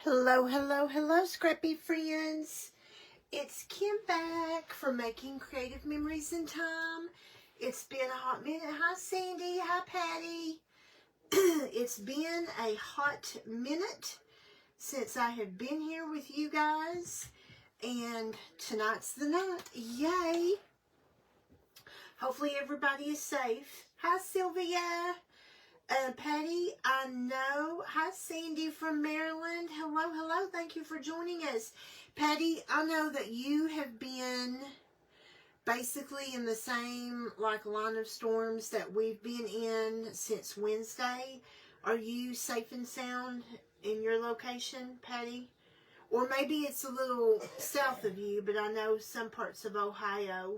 Hello, hello, hello, scrappy friends. It's Kim back for Making Creative Memories in Time. It's been a hot minute. Hi, Sandy. Hi, Patty. It's been a hot minute since I have been here with you guys. And tonight's the night. Yay. Hopefully everybody is safe. Hi, Sylvia. Patty, I know. Hi, Sandy from Maryland. Hello, hello. Thank you for joining us. Patty, I know that you have been basically in the same line of storms that we've been in since Wednesday. Are you safe and sound in your location, Patty? Or maybe it's a little south of you, but I know some parts of Ohio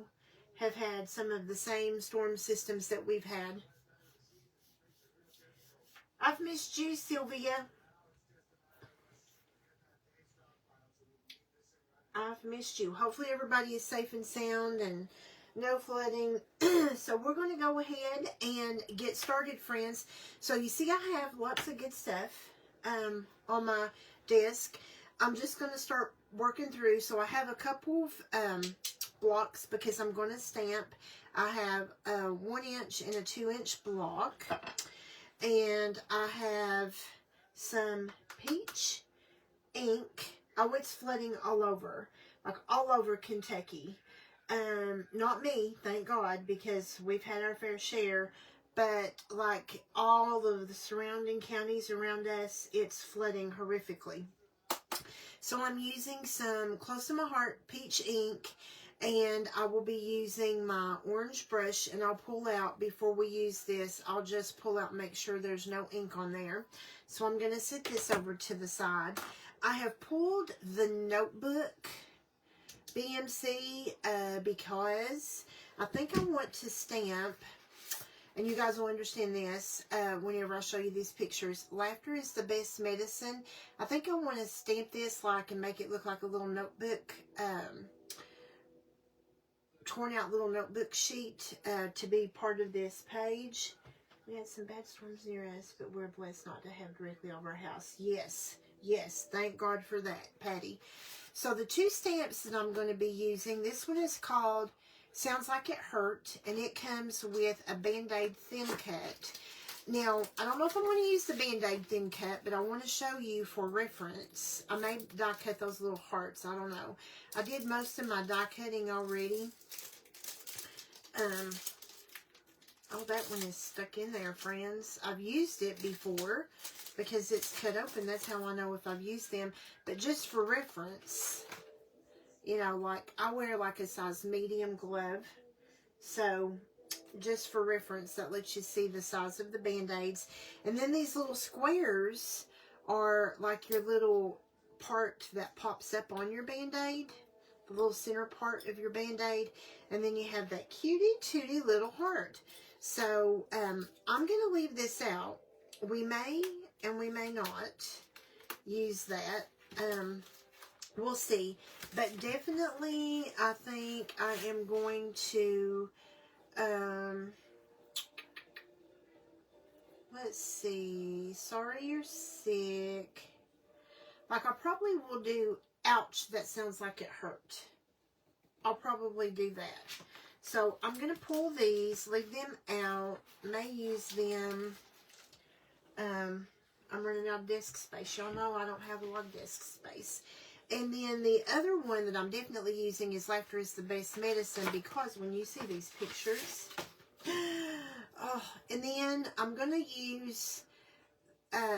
have had some of the same storm systems that we've had. I've missed you, Sylvia. I've missed you. Hopefully everybody is safe and sound and no flooding. So we're going to go ahead and get started, friends. So you see I have lots of good stuff on my desk. I'm just going to start working through. So I have a couple of blocks because I'm going to stamp. I have a 1 inch and a 2 inch block. And I have some peach ink. Oh, it's flooding all over. Like all over Kentucky. Not me, thank God, because we've had our fair share. But like all of the surrounding counties around us, it's flooding horrifically. So I'm using some close to my heart peach ink. And I will be using my orange brush, and I'll pull out, before we use this, I'll just pull out and make sure there's no ink on there. So I'm going to set this over to the side. I have pulled the notebook BMC because I think I want to stamp, and you guys will understand this whenever I show you these pictures. Laughter is the best medicine. I think I want to stamp this and make it look like a little notebook, torn out little notebook sheet to be part of this page. We had some bad storms near us, but we're blessed not to have directly over our house. Yes, yes, thank God for that, Patty. So the two stamps that I'm going to be using, this one is called Sounds Like It Hurt, and it comes with a Band-Aid thin cut. Now, I don't know if I'm going to use the Band-Aid thin cut, but I want to show you for reference. I may die cut those little hearts. I don't know. I did most of my die cutting already. Oh, that one is stuck in there, friends. I've used it before because it's cut open. That's how I know if I've used them. But just for reference, you know, like I wear like a size medium glove. So just for reference, that lets you see the size of the Band-Aids. And then these little squares are like your little part that pops up on your Band-Aid, the little center part of your Band-Aid. And then you have that cutie-tootie little heart. So I'm going to leave this out. We may and we may not use that. We'll see. But definitely I think I am going to... let's see. Sorry you're sick. Like I probably will do, ouch, that sounds like it hurt. I'll probably do that. So I'm going to pull these, leave them out, may use them. I'm running out of desk space. Y'all know I don't have a lot of desk space. And then the other one that I'm definitely using is Laughter is the Best Medicine, because when you see these pictures, oh, and then I'm going to use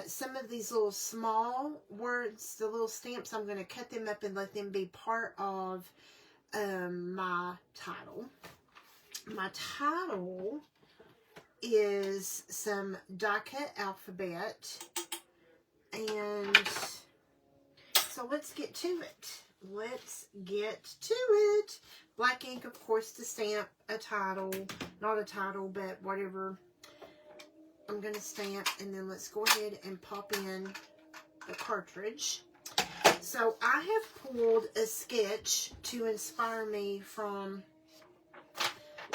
some of these little small words, the little stamps. I'm going to cut them up and let them be part of my title. My title is some die cut alphabet, and so let's get to it. Let's get to it. Black ink, of course, to stamp a title, not a title, but whatever I'm going to stamp, and then let's go ahead and pop in the cartridge. So I have pulled a sketch to inspire me from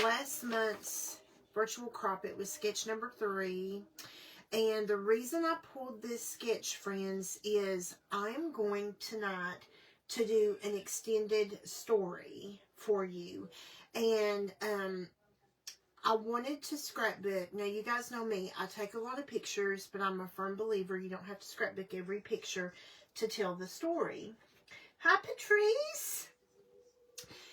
last month's virtual crop. It was sketch number 3. And the reason I pulled this sketch, friends, is I'm going tonight to do an extended story for you. And I wanted to scrapbook. Now, you guys know me. I take a lot of pictures, but I'm a firm believer you don't have to scrapbook every picture to tell the story. Hi, Patrice.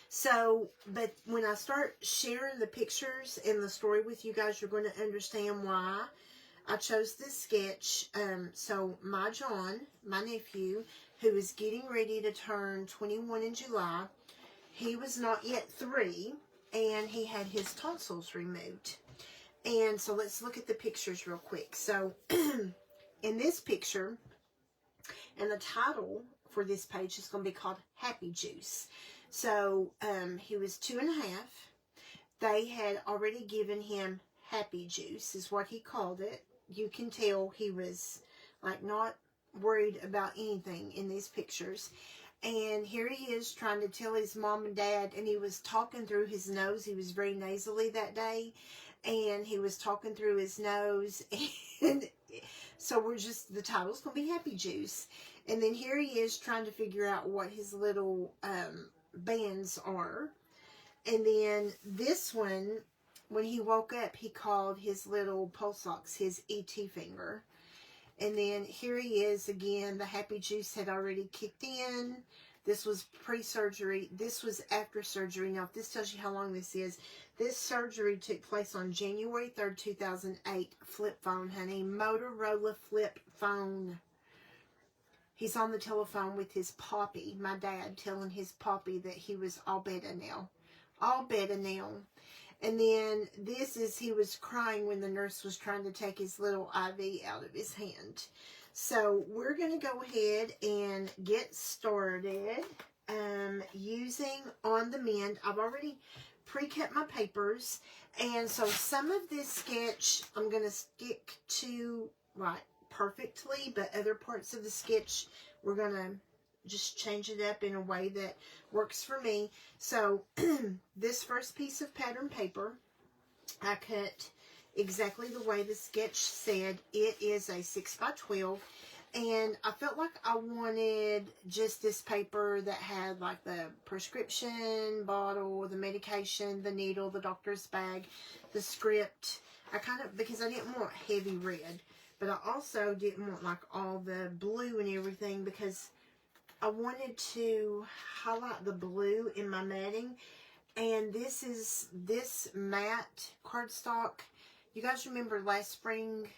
So, but when I start sharing the pictures and the story with you guys, you're going to understand why I chose this sketch. So, my John, my nephew, who is getting ready to turn 21 in July, he was not yet 3, and he had his tonsils removed. And so let's look at the pictures real quick. So in this picture, and the title for this page is going to be called Happy Juice. So he was 2.5. They had already given him Happy Juice is what he called it. You can tell he was like not worried about anything in these pictures. And here he is trying to tell his mom and dad, and he was talking through his nose. He was very nasally that day, and he was talking through his nose. And so the title's going to be Happy Juice. And then here he is trying to figure out what his little bands are. And then this one, when he woke up, he called his little pulse ox his E.T. finger. And then here he is again. The Happy Juice had already kicked in. This was pre-surgery. This was after surgery. Now, if this tells you how long this is, this surgery took place on January 3rd, 2008. Flip phone, honey. Motorola flip phone. He's on the telephone with his poppy, my dad, telling his poppy that he was all better now. All better now. And then this is, he was crying when the nurse was trying to take his little IV out of his hand. So we're going to go ahead and get started using On the Mend. I've already pre-cut my papers. And so some of this sketch I'm going to stick to like perfectly, but other parts of the sketch we're going to just change it up in a way that works for me. So this first piece of pattern paper, I cut exactly the way the sketch said. It is a 6x12, and I felt like I wanted just this paper that had like the prescription bottle, the medication, the needle, the doctor's bag, the script. Because I didn't want heavy red, but I also didn't want like all the blue and everything, because I wanted to highlight the blue in my matting. And this matte cardstock. You guys remember last spring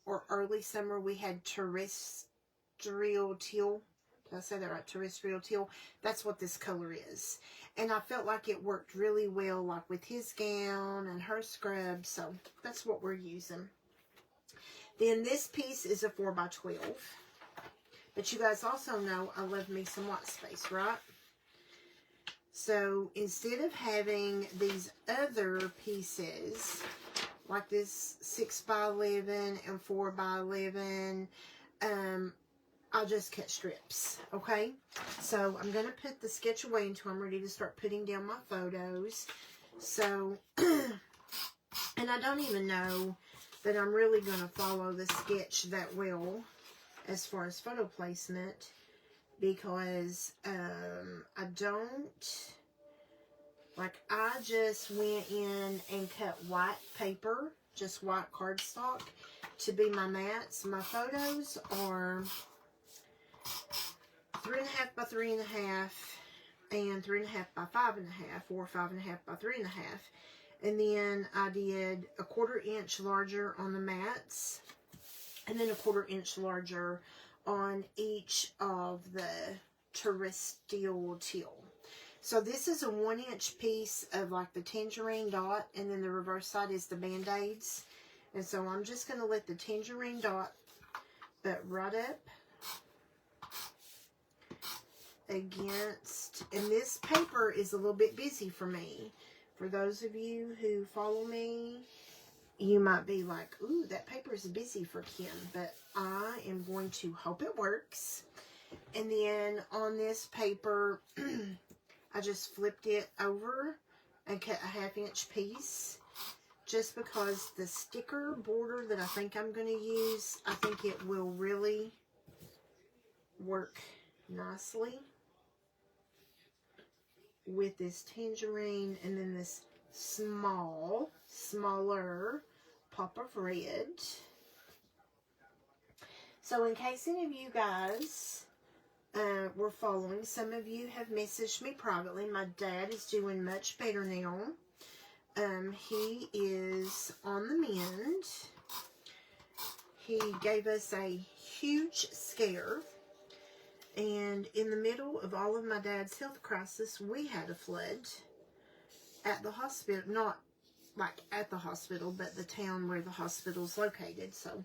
or early summer we had terrestrial teal. Did I say that right? Terrestrial teal. That's what this color is. And I felt like it worked really well like with his gown and her scrub. So that's what we're using. Then this piece is a 4x12. But you guys also know I love me some white space, right? So instead of having these other pieces, like this 6x11 and 4x11, I'll just cut strips, okay? So I'm going to put the sketch away until I'm ready to start putting down my photos. So, and I don't even know that I'm really going to follow the sketch that well as far as photo placement, because I don't, like, I just went in and cut white paper, just white cardstock to be my mats. My photos are 3.5 by 3.5 and 3.5 by 5.5, or 5.5 by 3.5. And then I did a 1/4 inch larger on the mats, and then a 1/4 inch larger on each of the terrestrial teal. So this is a 1-inch piece of like the tangerine dot, and then the reverse side is the band-aids. And so I'm just going to let the tangerine dot butt right up against, and this paper is a little bit busy for me. For those of you who follow me, you might be like, ooh, that paper is busy for Kim, but I am going to hope it works. And then on this paper, I just flipped it over and cut a 1/2 inch piece. just because the sticker border that I think I'm going to use, I think it will really work nicely with this tangerine and then this smaller pop of red. So in case any of you guys were following, some of you have messaged me privately. My dad is doing much better now. He is on the mend. He gave us a huge scare. And in the middle of all of my dad's health crisis, we had a flood at the hospital. Not like at the hospital, but the town where the hospital's located. So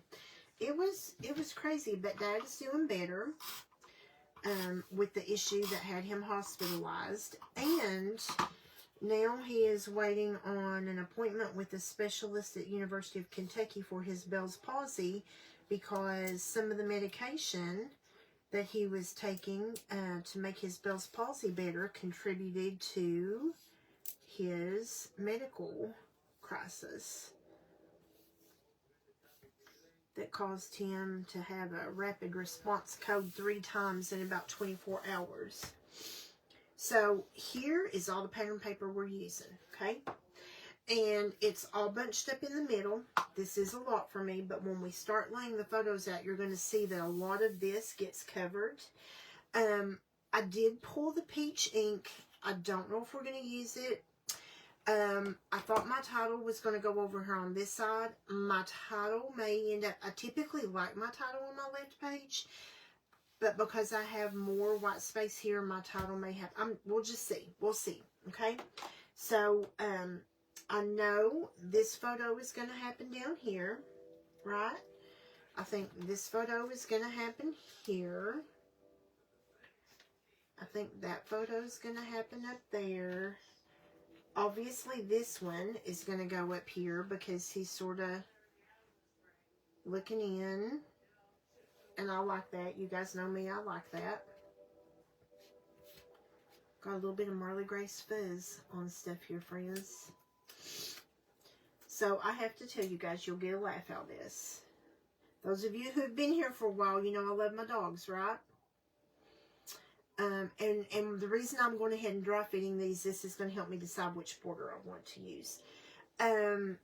it was crazy, but Dad is doing better with the issue that had him hospitalized. And now he is waiting on an appointment with a specialist at University of Kentucky for his Bell's palsy, because some of the medication that he was taking to make his Bell's palsy better contributed to his medical crisis that caused him to have a rapid response code 3 times in about 24 hours. So here is all the pattern paper we're using, okay? And it's all bunched up in the middle. This is a lot for me, but when we start laying the photos out, you're going to see that a lot of this gets covered. I did pull the peach ink. I don't know if we're going to use it. I thought my title was going to go over here on this side. My title may end up, I typically like my title on my left page, but because I have more white space here, my title may have, we'll just see. We'll see, okay? So, I know this photo is going to happen down here, right? I think this photo is going to happen here. I think that photo is going to happen up there. Obviously, this one is going to go up here because he's sort of looking in. And I like that. You guys know me. I like that. Got a little bit of Marley Grace fuzz on stuff here, friends. So, I have to tell you guys, you'll get a laugh out of this. Those of you who have been here for a while, you know I love my dogs, right? And the reason I'm going ahead and dry fitting these, this is going to help me decide which border I want to use. I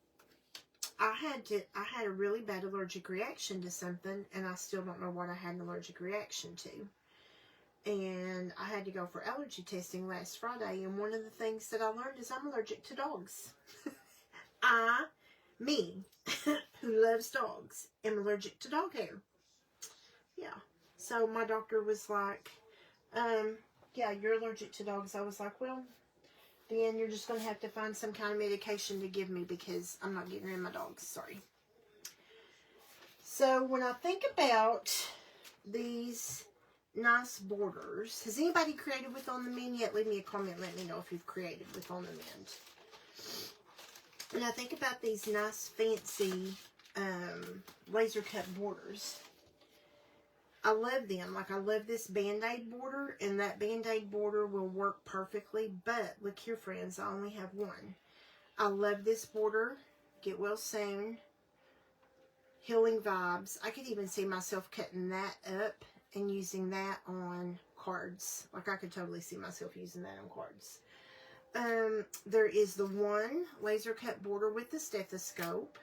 had a really bad allergic reaction to something, and I still don't know what I had an allergic reaction to. And I had to go for allergy testing last Friday, and one of the things that I learned is I'm allergic to dogs. Me, who loves dogs, am allergic to dog hair. Yeah. So my doctor was like, yeah, you're allergic to dogs. I was like, well, then you're just going to have to find some kind of medication to give me because I'm not getting rid of my dogs. Sorry. So when I think about these nice borders, has anybody created with On the Mend yet? Leave me a comment. Let me know if you've created with On the Mend. And I think about these nice, fancy laser cut borders. I love them. Like, I love this Band-Aid border, and that Band-Aid border will work perfectly. But, look here, friends, I only have one. I love this border. Get well soon. Healing vibes. I could even see myself cutting that up and using that on cards. Like, I could totally see myself using that on cards. There is the one laser cut border with the stethoscope.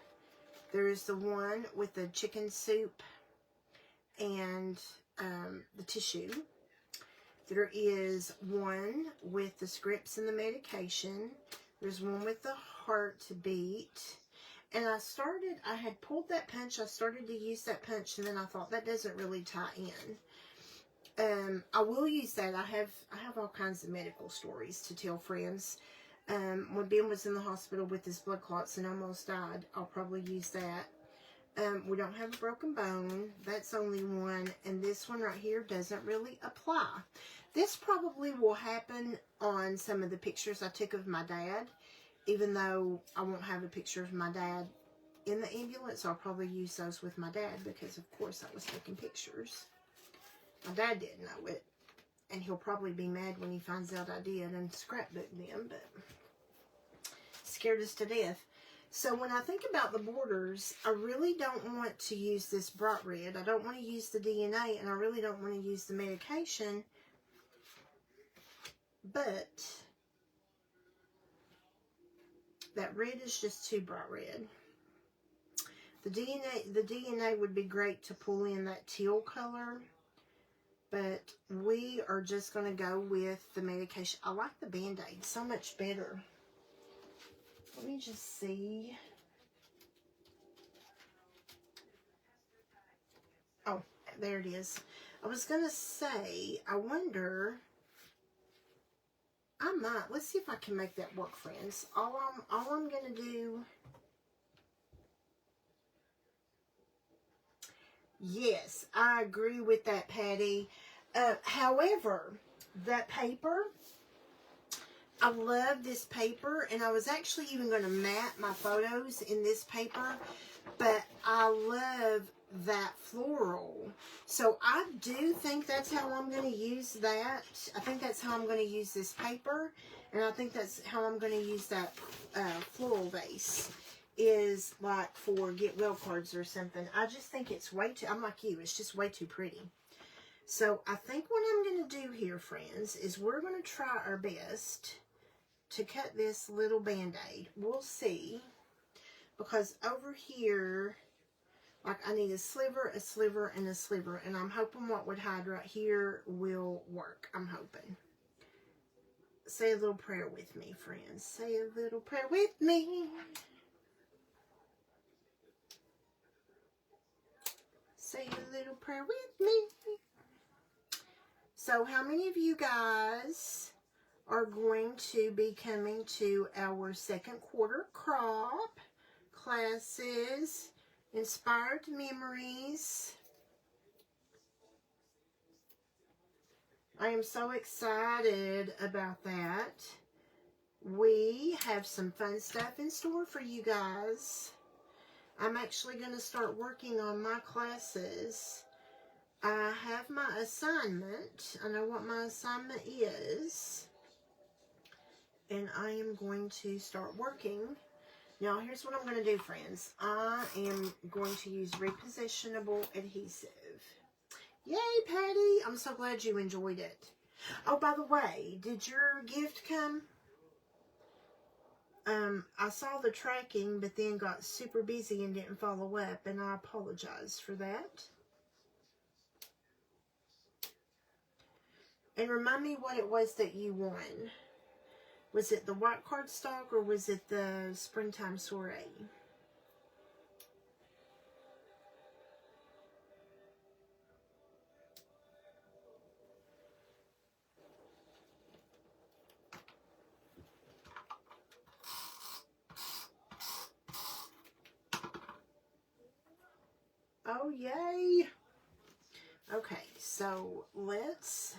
There is the one with the chicken soup and the tissue. There is one with the scripts and the medication. There's one with the heartbeat. And I had pulled that punch. I started to use that punch, and then I thought that doesn't really tie in. I will use that. I have all kinds of medical stories to tell friends. When Ben was in the hospital with his blood clots and almost died, I'll probably use that. We don't have a broken bone. That's only one. And this one right here doesn't really apply. This probably will happen on some of the pictures I took of my dad. Even though I won't have a picture of my dad in the ambulance, I'll probably use those with my dad because, of course, I was taking pictures. My dad didn't know it. And he'll probably be mad when he finds out I did and scrapbook them. But scared us to death. So when I think about the borders, I really don't want to use this bright red. I don't want to use the DNA, and I really don't want to use the medication. But that red is just too bright red. The DNA would be great to pull in that teal color. But we are just going to go with the medication. I like the Band-Aid so much better. Let me just see. Oh, there it is. I was going to say, I wonder, I might, let's see if I can make that work, friends. All I'm going to do, yes, I agree with that, Patty. However, that paper, I love this paper, and I was actually even going to mat my photos in this paper, but I love that floral. So I do think that's how I'm going to use that. I think that's how I'm going to use this paper, and I think that's how I'm going to use that floral vase, is like for get well cards or something. I just think it's way too, I'm like you, it's just way too pretty. So I think what I'm going to do here, friends, is we're going to try our best to cut this little Band-Aid. We'll see. Because over here, like I need a sliver, and a sliver. And I'm hoping what would hide right here will work. I'm hoping. Say a little prayer with me, friends. Say a little prayer with me. Say a little prayer with me. So how many of you guys are going to be coming to our second quarter crop classes, Inspired Memories? I am so excited about that. We have some fun stuff in store for you guys. I'm actually going to start working on my classes. I have my assignment. I know what my assignment is. And I am going to start working. Now, here's what I'm going to do, friends. I am going to use Repositionable Adhesive. Yay, Patty! I'm so glad you enjoyed it. Oh, by the way, did your gift come? I saw the tracking, but then got super busy and didn't follow up, and I apologize for that. And remind me what it was that you won. Was it the white cardstock or was it the springtime soiree? Oh, yay. Okay, so let's...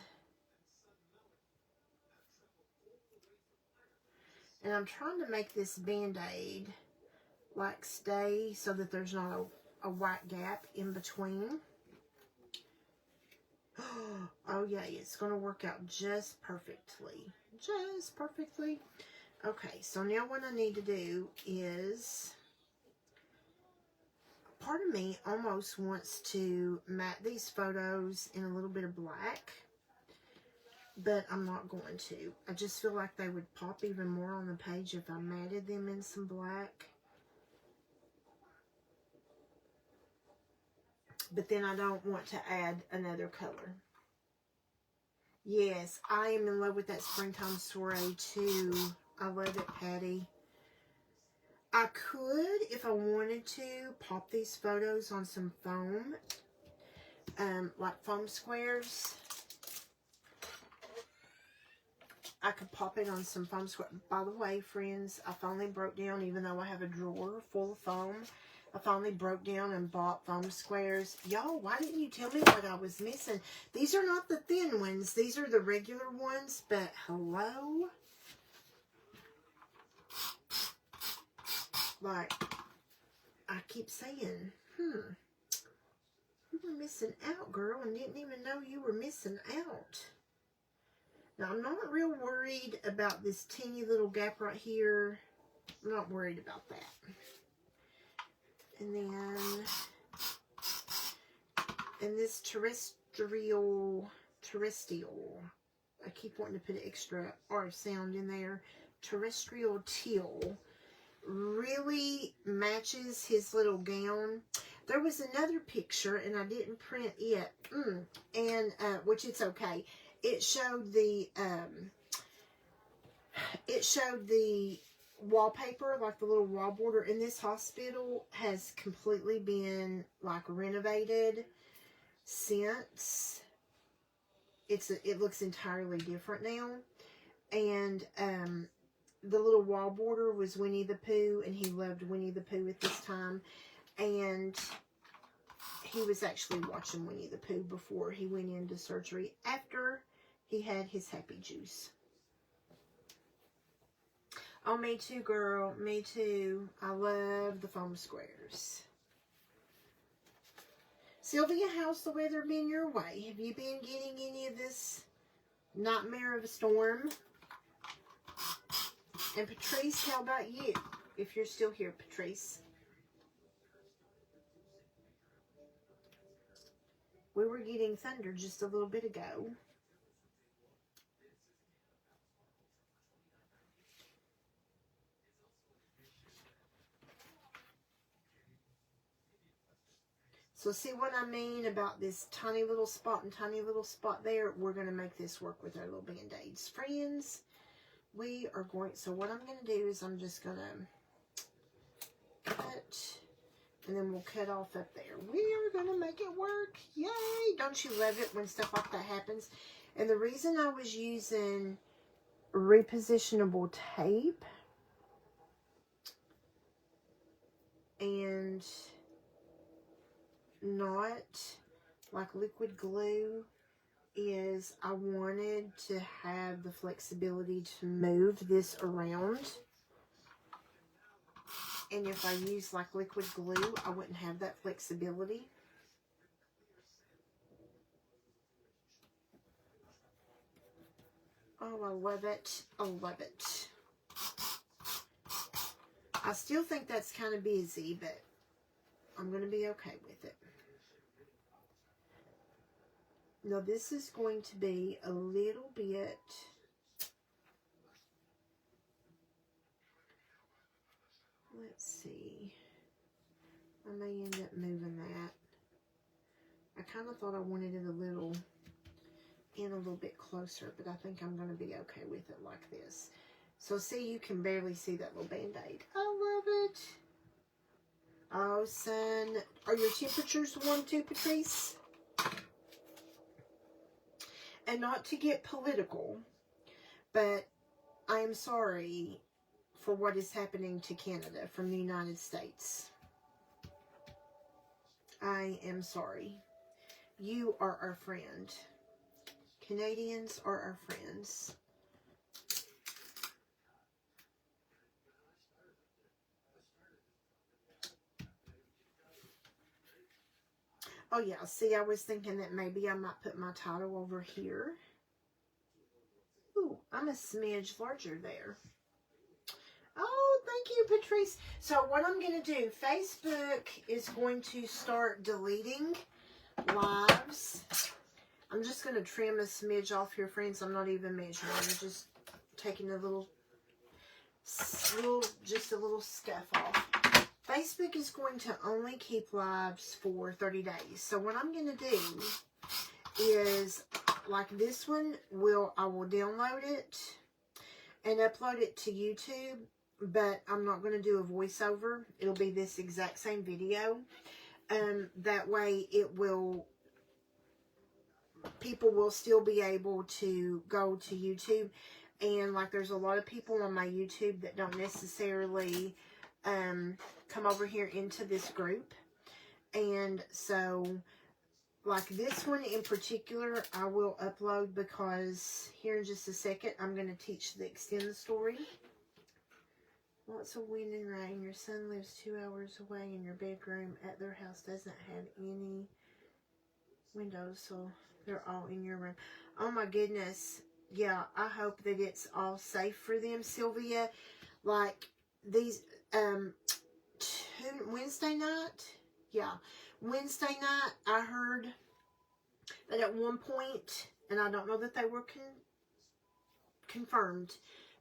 And I'm trying to make this Band-Aid like stay so that there's not a white gap in between. Oh yeah, it's going to work out just perfectly. Just perfectly. Okay, so now what I need to do is... Part of me almost wants to matte these photos in a little bit of black. But I'm not going to. I just feel like they would pop even more on the page if I matted them in some black. But then I don't want to add another color. Yes, I am in love with that springtime soiree too. I love it, Patty. I could, if I wanted to, pop these photos on some foam. Like foam squares. I could pop it on some foam squares. By the way, friends, I finally broke down, even though I have a drawer full of foam. I finally broke down and bought foam squares. Y'all, why didn't you tell me what I was missing? These are not the thin ones. These are the regular ones. But hello? Like, I keep saying, you were missing out, girl, and didn't even know you were missing out. Now, I'm not real worried about this teeny little gap right here. I'm not worried about that. And then, and this terrestrial, I keep wanting to put an extra R sound in there, terrestrial teal, really matches his little gown. There was another picture, and I didn't print it, and which it's okay. It showed the wallpaper, like the little wall border, and this hospital has completely been like renovated since. It looks entirely different now, and the little wall border was Winnie the Pooh, and he loved Winnie the Pooh at this time, and he was actually watching Winnie the Pooh before he went into surgery after he had his happy juice. Oh, me too, girl. Me too. I love the foam squares. Sylvia, how's the weather been your way? Have you been getting any of this nightmare of a storm? And Patrice, how about you? If you're still here, Patrice. We were getting thunder just a little bit ago. So see what I mean about this tiny little spot and tiny little spot there? We're going to make this work with our little Band-Aids. Friends, we are going, so what I'm going to do is I'm just going to cut, and then we'll cut off up there. We are going to make it work. Yay! Don't you love it when stuff like that happens? And the reason I was using repositionable tape and not like liquid glue is I wanted to have the flexibility to move this around. And if I use like liquid glue, I wouldn't have that flexibility. Oh, I love it. I love it. I still think that's kind of busy, but I'm going to be okay with it. Now, this is going to be a little bit, let's see, I may end up moving that. I kind of thought I wanted it a little bit closer, but I think I'm going to be okay with it like this. So see, you can barely see that little Band-Aid. I love it. Oh, son, are your temperatures warm too, Patrice? And not to get political, but I am sorry for what is happening to Canada from the United States. I am sorry. You are our friend. Canadians are our friends. Oh, yeah. See, I was thinking that maybe I might put my title over here. Ooh, I'm a smidge larger there. Oh, thank you, Patrice. So what I'm going to do, Facebook is going to start deleting lives. I'm just going to trim a smidge off here, friends. I'm not even measuring. I'm just taking a little just a little stuff off. Facebook is going to only keep lives for 30 days. So what I'm going to do is, like this one, I will download it and upload it to YouTube, but I'm not going to do a voiceover. It'll be this exact same video. That way people will still be able to go to YouTube. And like there's a lot of people on my YouTube that don't necessarily come over here into this group. And so like this one in particular, I will upload because here in just a second, I'm going to teach the extend story. Lots of wind and rain. Your son lives 2 hours away and your bedroom at their house doesn't have any windows, so they're all in your room. Oh my goodness. Yeah, I hope that it's all safe for them, Sylvia. Like, these, Wednesday night, yeah, Wednesday night, I heard that at one point, and I don't know that they were confirmed,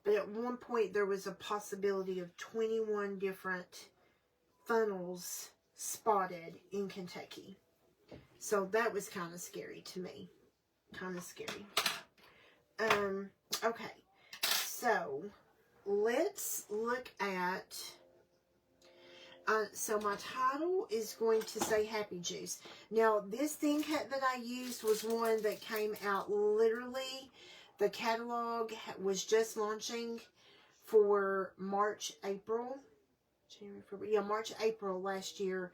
but at one point there was a possibility of 21 different funnels spotted in Kentucky. So that was kind of scary to me. Kind of scary. Okay. So let's look at, so my title is going to say Happy Juice. Now, this thin cut that I used was one that came out literally, the catalog was just launching for March, April. January, February, yeah, March, April last year.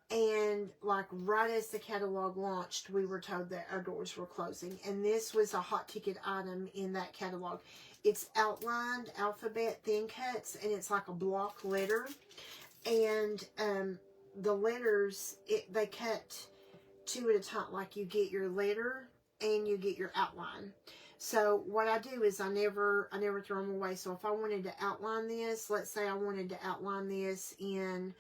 And like right as the catalog launched, we were told that our doors were closing. And this was a hot ticket item in that catalog. It's outlined alphabet thin cuts, and it's like a block letter. And the letters, they cut two at a time. Like you get your letter and you get your outline. So what I do is I never throw them away. So if I wanted to outline this, let's say I wanted to outline this in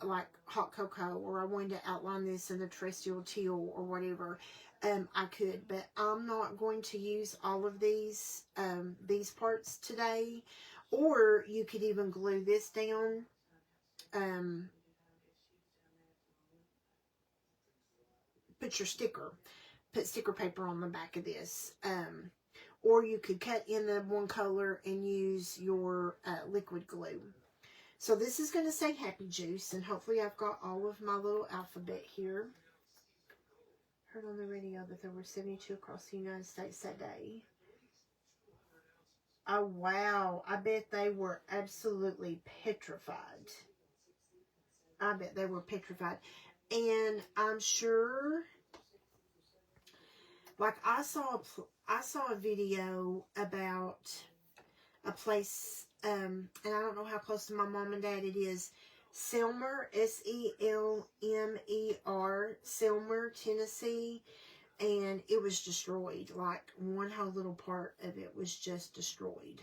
like hot cocoa, or I wanted to outline this in the terrestrial teal or whatever, I could, but I'm not going to use all of these parts today. Or you could even glue this down, put sticker paper on the back of this, or you could cut in the one color and use your liquid glue. So this is going to say Happy Juice, and hopefully I've got all of my little alphabet here. Heard on the radio that there were 72 across the United States that day. Oh, wow. I bet they were absolutely petrified. I bet they were petrified. And I'm sure, like I saw a video about a place, and I don't know how close to my mom and dad it is, Selmer, S-E-L-M-E-R, Selmer, Tennessee, and it was destroyed. Like, one whole little part of it was just destroyed.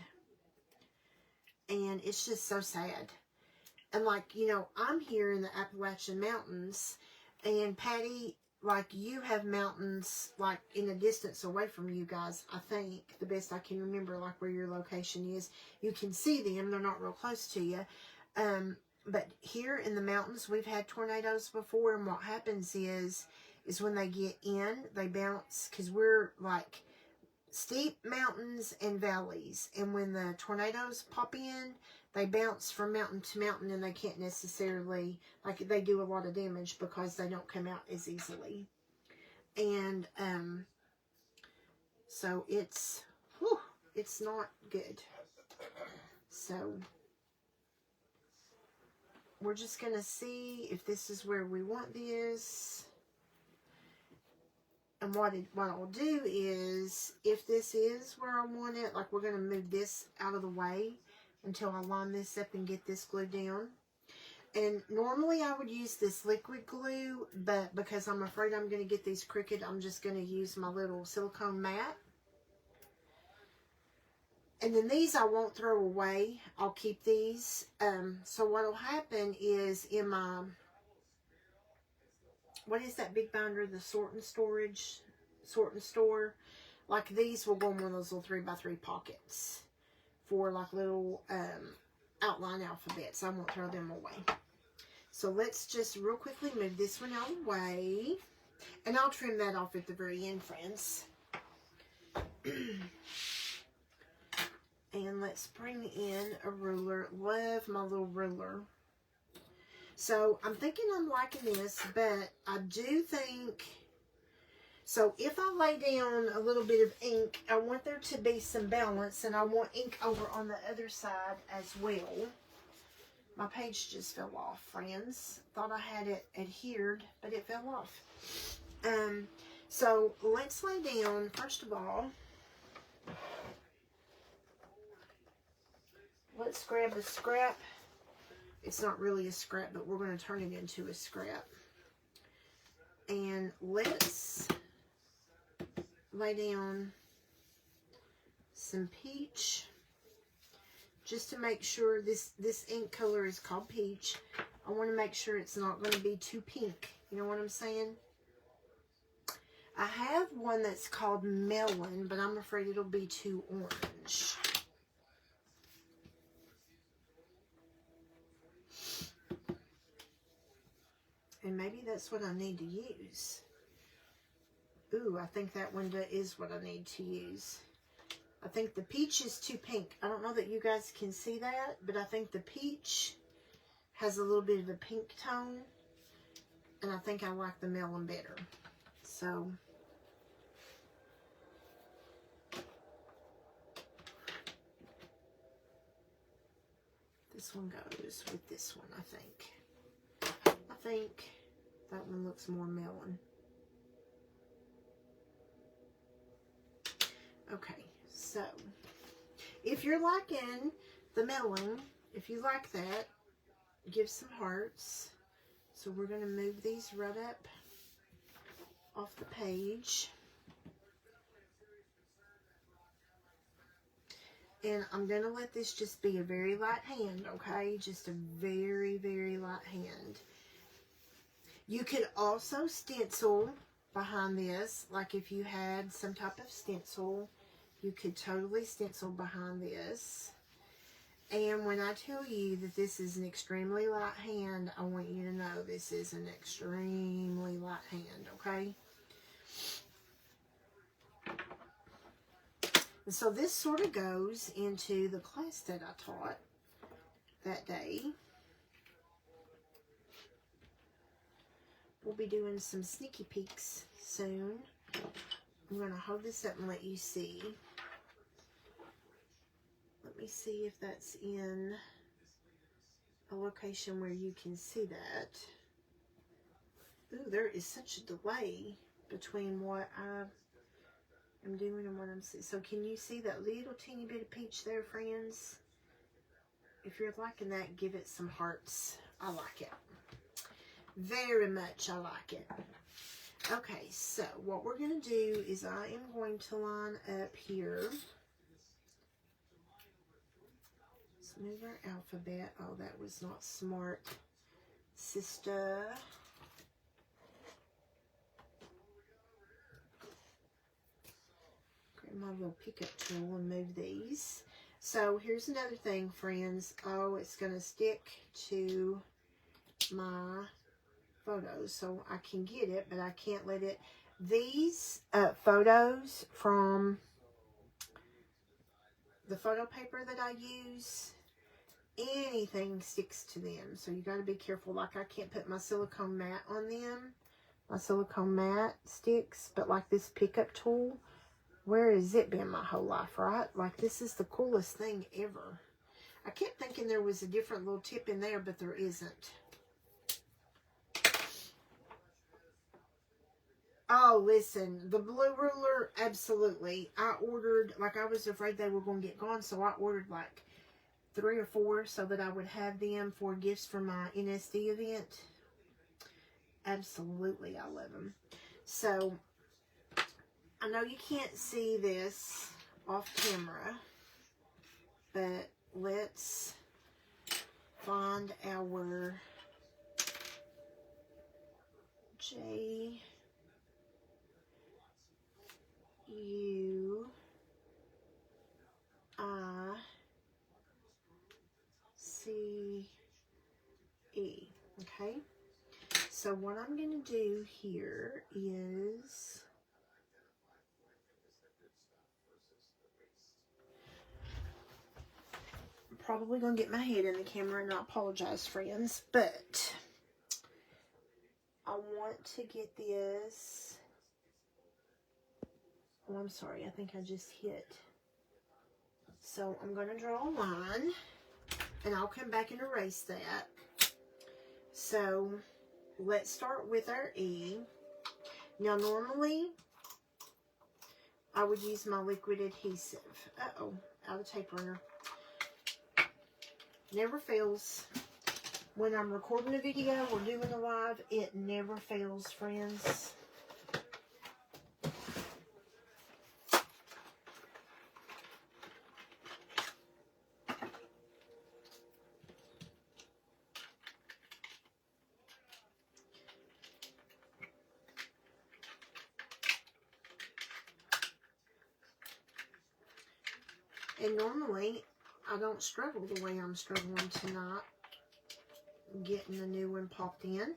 And it's just so sad. And, like, you know, I'm here in the Appalachian Mountains, and Patty, like, you have mountains, like, in a distance away from you guys, I think, the best I can remember, like, where your location is. You can see them. They're not real close to you. But here in the mountains, we've had tornadoes before, and what happens is when they get in, they bounce, because we're, like, steep mountains and valleys, and when the tornadoes pop in, they bounce from mountain to mountain, and they can't necessarily, like, they do a lot of damage because they don't come out as easily. And, so it's not good. So, we're just going to see if this is where we want this. And what I'll do is, if this is where I want it, like, we're going to move this out of the way until I line this up and get this glued down. And normally I would use this liquid glue, but because I'm afraid I'm going to get these crooked, I'm just going to use my little silicone mat. And then these I won't throw away. I'll keep these. So what will happen is in my, what is that big binder, the sort and store? Like, these will go in one of those little 3x3 pockets for like little outline alphabets. I won't throw them away. So let's just real quickly move this one out of the way. And I'll trim that off at the very end, friends. And let's bring in a ruler. Love my little ruler. So I'm thinking I'm liking this, but I do think, so if I lay down a little bit of ink, I want there to be some balance, and I want ink over on the other side as well. My page just fell off, friends. Thought I had it adhered, but it fell off. So let's lay down, first of all, let's grab a scrap. It's not really a scrap, but we're going to turn it into a scrap. And let's lay down some peach. just to make sure this ink color is called peach. I want to make sure it's not going to be too pink. You know what I'm saying? I have one that's called melon, but I'm afraid it'll be too orange. And maybe that's what I need to use. Ooh, I think that one is what I need to use. I think the peach is too pink. I don't know that you guys can see that, but I think the peach has a little bit of a pink tone. And I think I like the melon better. So, this one goes with this one, I think. I think that one looks more melon. Okay, so if you're liking the melon, if you like that, give some hearts. So we're going to move these right up off the page. And I'm going to let this just be a very light hand, okay? Just a very, very light hand. You could also stencil behind this, like if you had some type of stencil, you could totally stencil behind this. And when I tell you that this is an extremely light hand, I want you to know this is an extremely light hand, okay? And so this sort of goes into the class that I taught that day. We'll be doing some sneaky peeks soon. I'm going to hold this up and let you see. Let me see if that's in a location where you can see that. Ooh, there is such a delay between what I am doing and what I'm seeing. So can you see that little teeny bit of peach there, friends? If you're liking that, give it some hearts. I like it. Very much I like it. Okay, so what we're going to do is I am going to line up here. Let's move our alphabet. Oh, that was not smart, sister. Grab my little pickup tool and move these. So here's another thing, friends. Oh, it's going to stick to my photos, so I can get it, but I can't let it. These photos from the photo paper that I use, anything sticks to them, so you got to be careful. Like I can't put my silicone mat on them. My silicone mat sticks, but like this pickup tool, where has it been my whole life, right? Like this is the coolest thing ever. I kept thinking there was a different little tip in there, but there isn't. Oh, listen, the blue ruler, absolutely. I ordered, like I was afraid they were going to get gone, so I ordered like 3 or 4 so that I would have them for gifts for my NSD event. Absolutely, I love them. So, I know you can't see this off camera, but let's find our J-U-I-C-E. Okay, so what I'm going to do here is I'm probably going to get my head in the camera, and I apologize, friends, but I want to get this. Oh, I'm sorry, I think I just hit. So I'm going to draw a line, and I'll come back and erase that. So let's start with our E. Now normally I would use my liquid adhesive. Uh-oh, out of tape runner. Never fails. When I'm recording a video or doing a live, it never fails, friends. And normally, I don't struggle the way I'm struggling tonight, getting the new one popped in.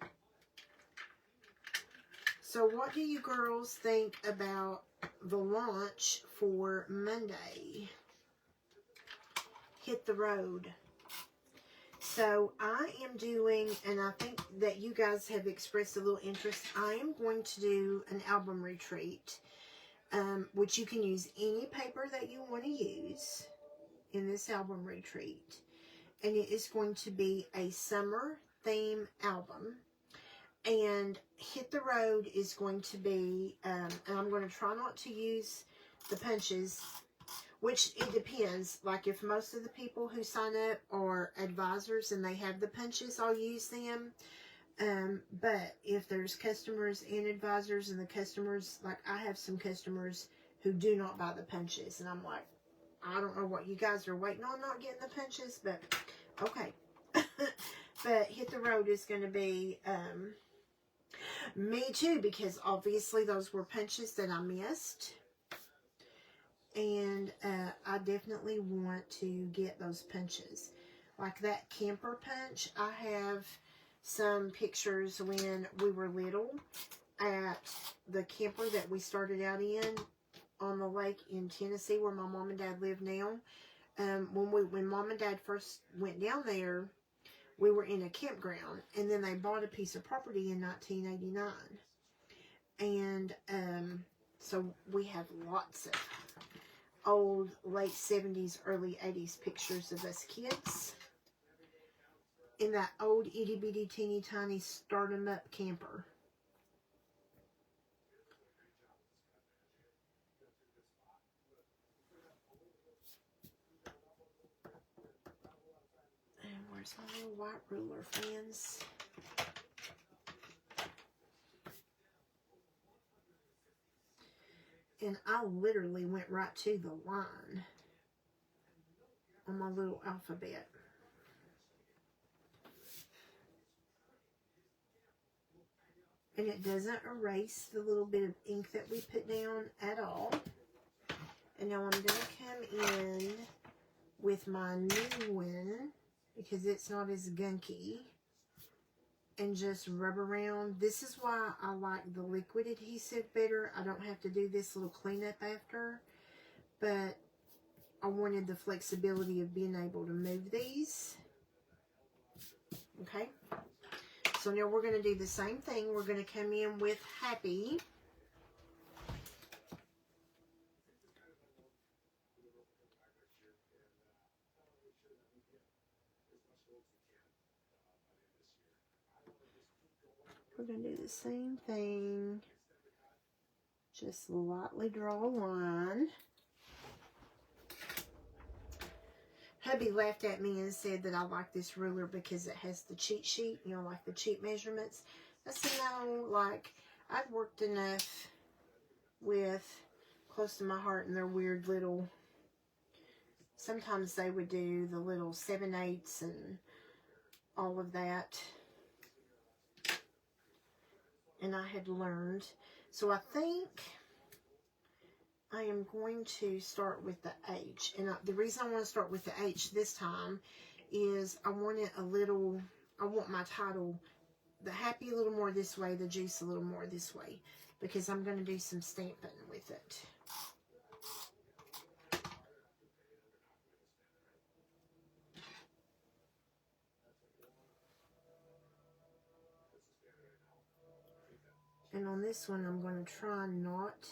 So what do you girls think about the launch for Monday? Hit the road. So I am doing, and I think that you guys have expressed a little interest, I am going to do an album retreat, which you can use any paper that you want to use in this album retreat. And it is going to be a summer theme album. And Hit the Road is going to be, and I'm going to try not to use the punches, which it depends. Like if most of the people who sign up are advisors and they have the punches, I'll use them. But if there's customers and advisors, and the customers, like I have some customers who do not buy the punches, and I'm like, I don't know what you guys are waiting on not getting the punches, but okay. But Hit the Road is going to be, me too, because obviously those were punches that I missed. And I definitely want to get those punches. Like that camper punch, I have some pictures when we were little at the camper that we started out in on the lake in Tennessee where my mom and dad live now. When mom and dad first went down there, we were in a campground, and then they bought a piece of property in 1989. And so we have lots of old late 70s, early 80s pictures of us kids in that old itty bitty teeny tiny start 'em up camper. And where's my little white ruler, friends? And I literally went right to the line on my little alphabet. And it doesn't erase the little bit of ink that we put down at all. And now I'm going to come in with my new one, because it's not as gunky, and just rub around. This is why I like the liquid adhesive better. I don't have to do this little cleanup after, but I wanted the flexibility of being able to move these. Okay, so now we're going to do the same thing. We're going to come in with Happy. We're going to do the same thing. Just lightly draw a line. Hubby laughed at me and said that I like this ruler because it has the cheat sheet, you know, like the cheat measurements. I said, no, like, I've worked enough with Close to My Heart and their weird little, sometimes they would do the little 7/8 and all of that. And I had learned. So I think I am going to start with the H. And the reason I want to start with the H this time is I want it a little, I want my title, the Happy a little more this way, the Juice a little more this way, because I'm going to do some stamping with it. And on this one, I'm going to try not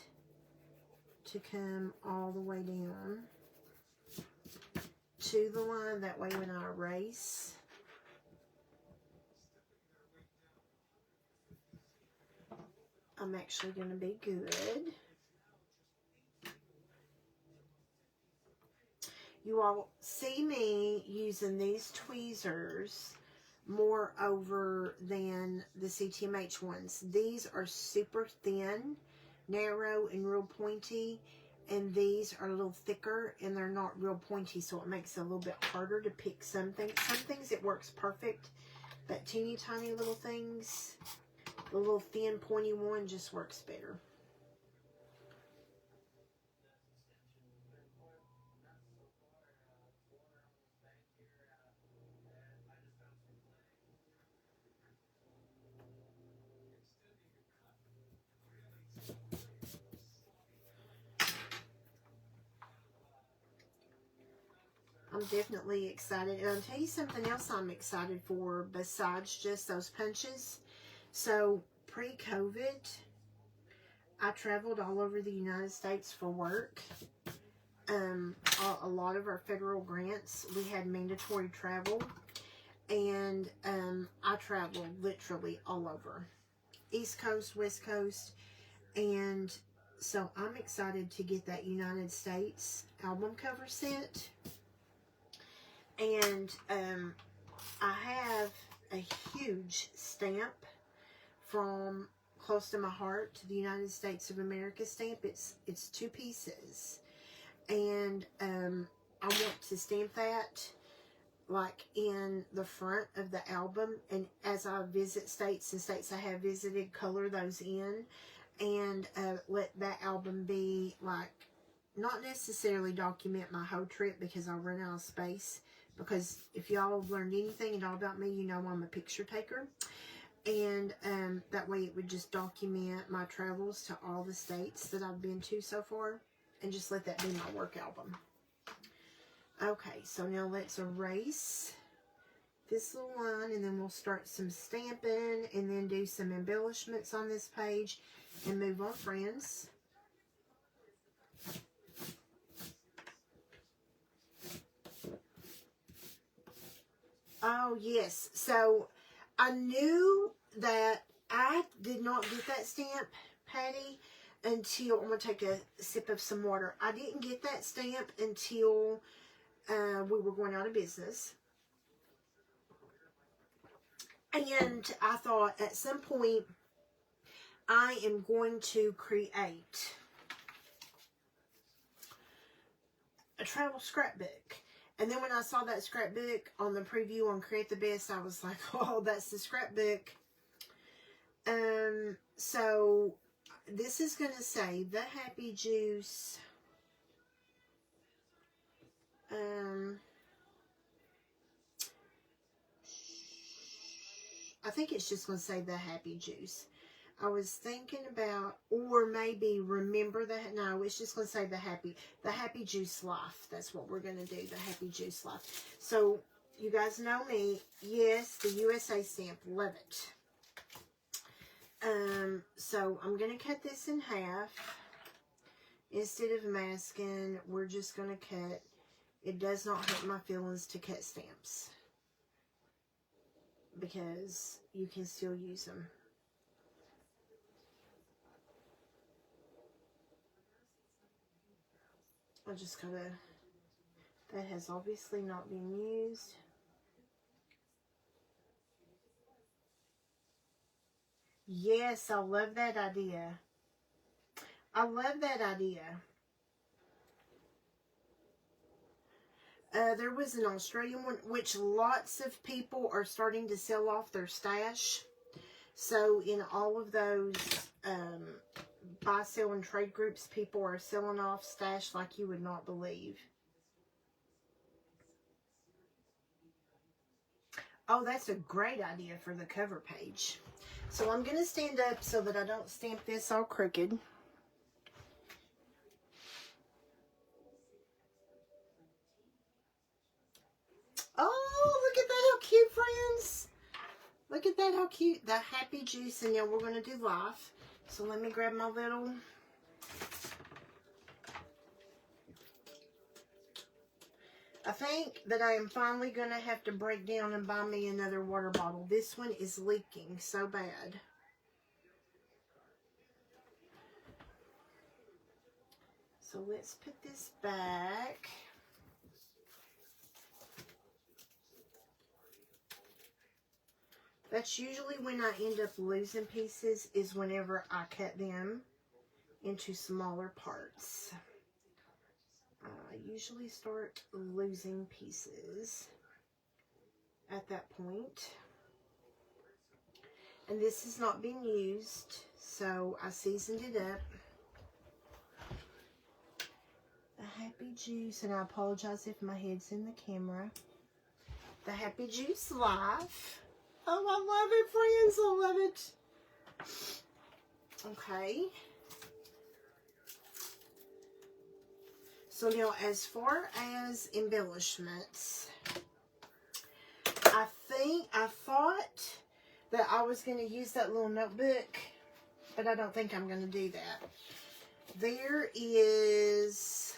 to come all the way down to the line. That way when I erase, I'm actually going to be good. You all see me using these tweezers more over than the CTMH ones. These are super thin, narrow, and real pointy, and these are a little thicker and they're not real pointy, so it makes it a little bit harder to pick some things. Some things it works perfect, but teeny tiny little things, the little thin pointy one just works better. I'm definitely excited. And I'll tell you something else I'm excited for besides just those punches. So, pre-COVID, I traveled all over the United States for work. A lot of our federal grants, we had mandatory travel. And I traveled literally all over. East Coast, West Coast. And so I'm excited to get that United States album cover set. And I have a huge stamp from close to my heart, to the United States of America stamp. It's 2 pieces. And I want to stamp that like in the front of the album, and as I visit states and states I have visited, color those in, and let that album be like, not necessarily document my whole trip because I'll run out of space, because if y'all have learned anything at all about me, you know I'm a picture taker, and that way it would just document my travels to all the states that I've been to so far, and just let that be my work album. Okay, so now let's erase this little line, and then we'll start some stamping, and then do some embellishments on this page, and move on, friends. Oh, yes. So, I knew that I did not get that stamp, Patty, until, I'm going to take a sip of some water. I didn't get that stamp until we were going out of business. And I thought at some point I am going to create a travel scrapbook. And then when I saw that scrapbook on the preview on Create the Best, I was like, oh, that's the scrapbook. So this is going to say the Happy Juice. I think it's just going to say the Happy Juice. I was thinking about, or maybe remember that. No, it's just going to say the Happy Juice Life. That's what we're going to do, the Happy Juice Life. So, you guys know me. Yes, the USA stamp. Love it. So, I'm going to cut this in half. Instead of masking, we're just going to cut. It does not hurt my feelings to cut stamps, because you can still use them. I just gotta, that has obviously not been used. Yes, I love that idea. I love that idea. There was an Australian one, which lots of people are starting to sell off their stash. So in all of those buy, sell, and trade groups, people are selling off stash like you would not believe. Oh, that's a great idea for the cover page. So I'm going to stand up so that I don't stamp this all crooked. Oh, look at that, how cute, friends. Look at that, how cute. The Happy Juice, and now we're going to do Life. So let me grab my little... I think that I am finally going to have to break down and buy me another water bottle. This one is leaking so bad. So let's put this back. That's usually when I end up losing pieces, is whenever I cut them into smaller parts. I usually start losing pieces at that point. And this has not been used, so I seasoned it up. The Happy Juice, and I apologize if my head's in the camera. The Happy Juice Life. Oh, I love it, friends. I love it. Okay. So now, as far as embellishments, I thought that I was going to use that little notebook, but I don't think I'm going to do that. There is,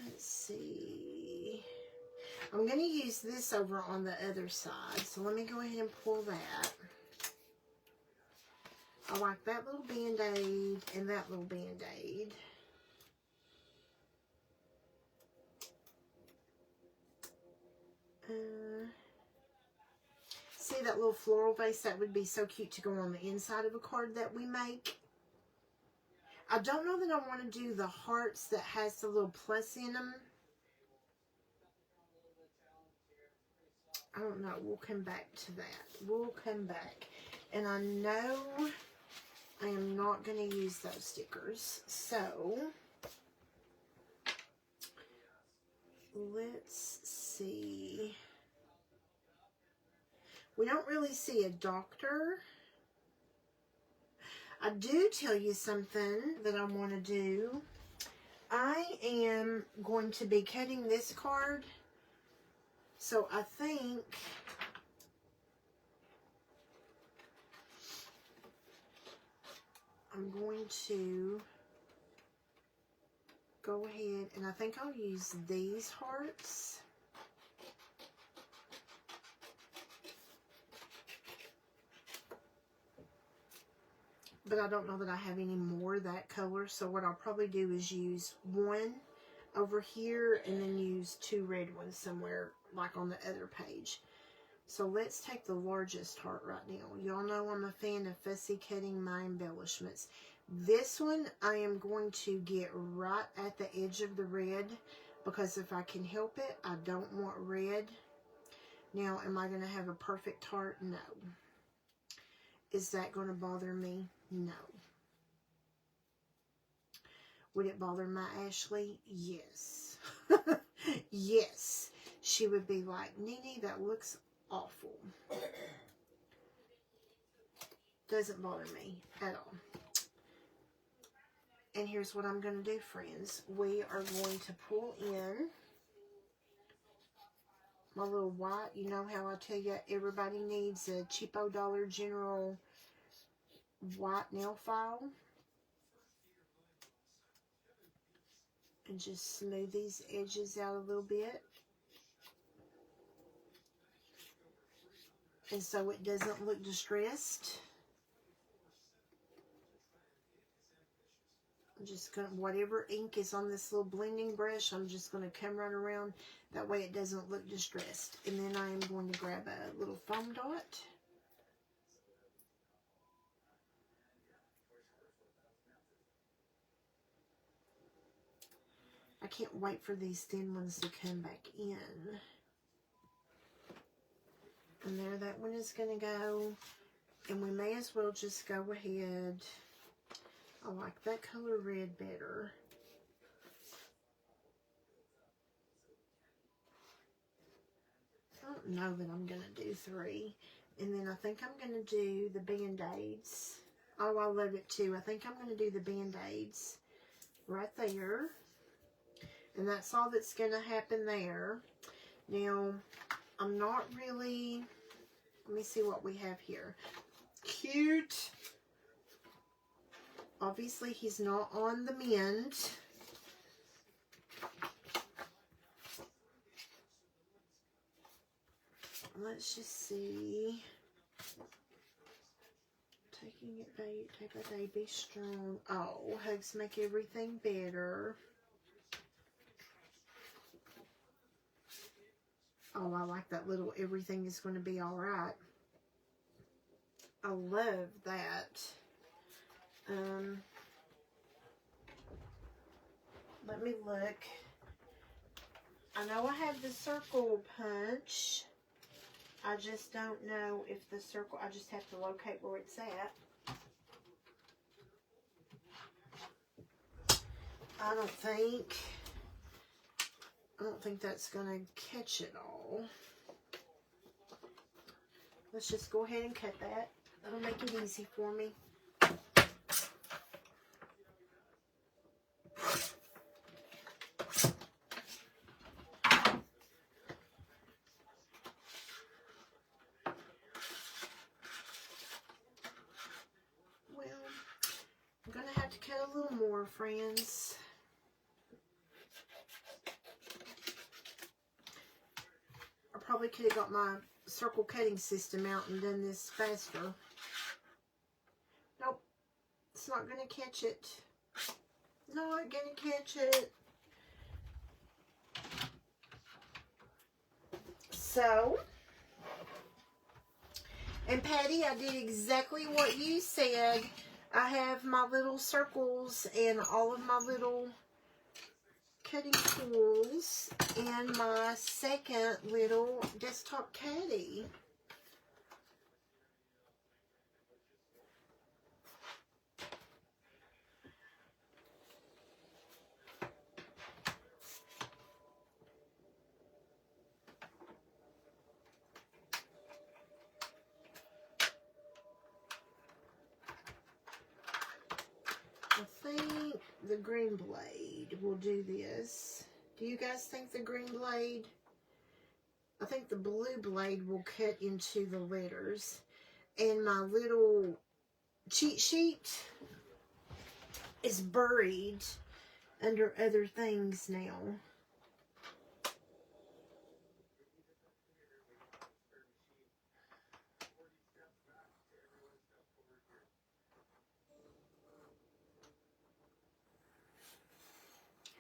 let's see, I'm going to use this over on the other side. So let me go ahead and pull that. I like that little Band-Aid and that little Band-Aid. See that little floral vase? That would be so cute to go on the inside of a card that we make. I don't know that I want to do the hearts that has the little plus in them. I don't know. We'll come back to that. We'll come back. And I know I am not going to use those stickers. So, let's see. We don't really see a doctor. I do tell you something that I want to do. I am going to be cutting this card. So I think I'm going to go ahead and I think I'll use these hearts. But I don't know that I have any more of that color. So what I'll probably do is use one over here and then use two red ones somewhere like on the other page. So let's take the largest heart right now. Y'all know I'm a fan of fussy cutting my embellishments. This one I am going to get right at the edge of the red because if I can help it, I don't want red. Now, am I going to have a perfect heart? No. Is that going to bother me? No. Would it bother my Ashley? Yes. Yes. She would be like, Nene, that looks awful. Doesn't bother me at all. And here's what I'm going to do, friends. We are going to pull in my little white. You know how I tell you everybody needs a cheapo Dollar General white nail file. And just smooth these edges out a little bit. And so it doesn't look distressed. I'm just going to, whatever ink is on this little blending brush, I'm just going to come right around. That way it doesn't look distressed. And then I am going to grab a little foam dot. I can't wait for these thin ones to come back in. And there that one is going to go. And we may as well just go ahead. I like that color red better. I don't know that I'm going to do 3. And then I think I'm going to do the Band-Aids. Oh, I love it too. I think I'm going to do the Band-Aids right there. And that's all that's going to happen there. Now, I'm not really... Let me see what we have here. Cute. Obviously, he's not on the mend. Let's just see. Taking it day by day, be strong. Oh, hugs make everything better. Oh, I like that little everything is going to be all right. I love that. Let me look. I know I have the circle punch. I just don't know if the circle, I just have to locate where it's at. I don't think that's going to catch it all. Let's just go ahead and cut that. That'll make it easy for me. Well, I'm going to have to cut a little more, friends. I probably could have got my circle cutting system out and done this faster. Nope, it's not going to catch it. Not going to catch it. So, and Patty, I did exactly what you said. I have my little circles and all of my little cutting tools in my second little desktop caddy. I think the green blade will do this. Do you guys think the green blade? I think the blue blade will cut into the letters. And my little cheat sheet is buried under other things now.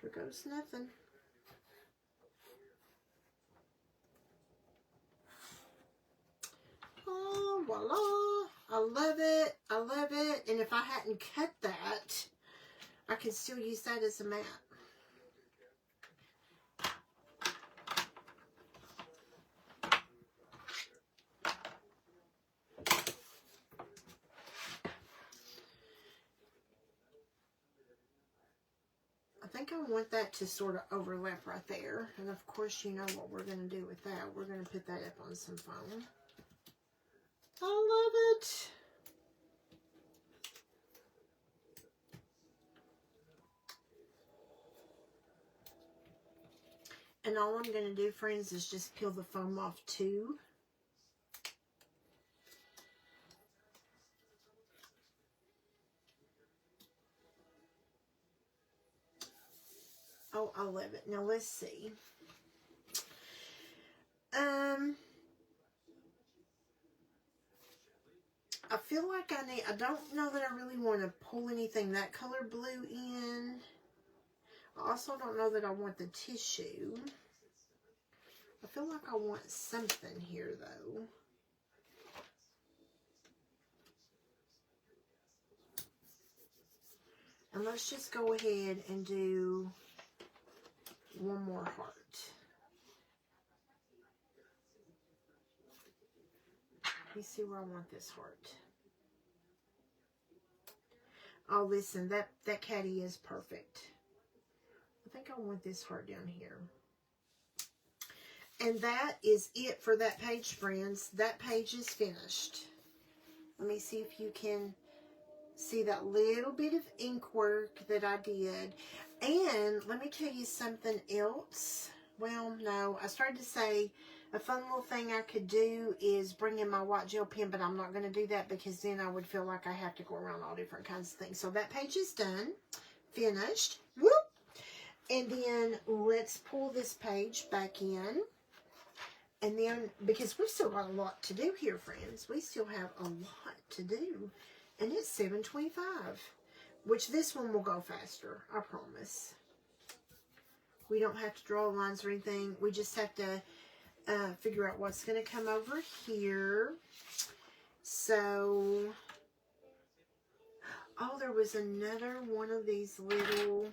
Here goes nothing. Oh, voila. I love it. I love it. And if I hadn't cut that, I could still use that as a mat. I think I want that to sort of overlap right there. And of course, you know what we're going to do with that. We're going to put that up on some foam. I love it. And all I'm going to do, friends, is just peel the foam off too. Oh, I love it. Now, let's see. I feel like I don't know that I really want to pull anything that color blue in. I also don't know that I want the tissue. I feel like I want something here, though. And let's just go ahead and do one more heart. Let me see where I want this heart. Oh, listen, that caddy is perfect. I think I want this heart down here. And that is it for that page, friends. That page is finished. Let me see if you can see that little bit of ink work that I did. And let me tell you something else. Well, no, I started to say a fun little thing I could do is bring in my white gel pen, but I'm not going to do that because then I would feel like I have to go around all different kinds of things. So that page is done, finished. Whoop! And then let's pull this page back in. And then, because we've still got a lot to do here, friends. We still have a lot to do. And it's 7:25, which this one will go faster, I promise. We don't have to draw lines or anything. We just have to figure out what's going to come over here. So, oh, there was another one of these little...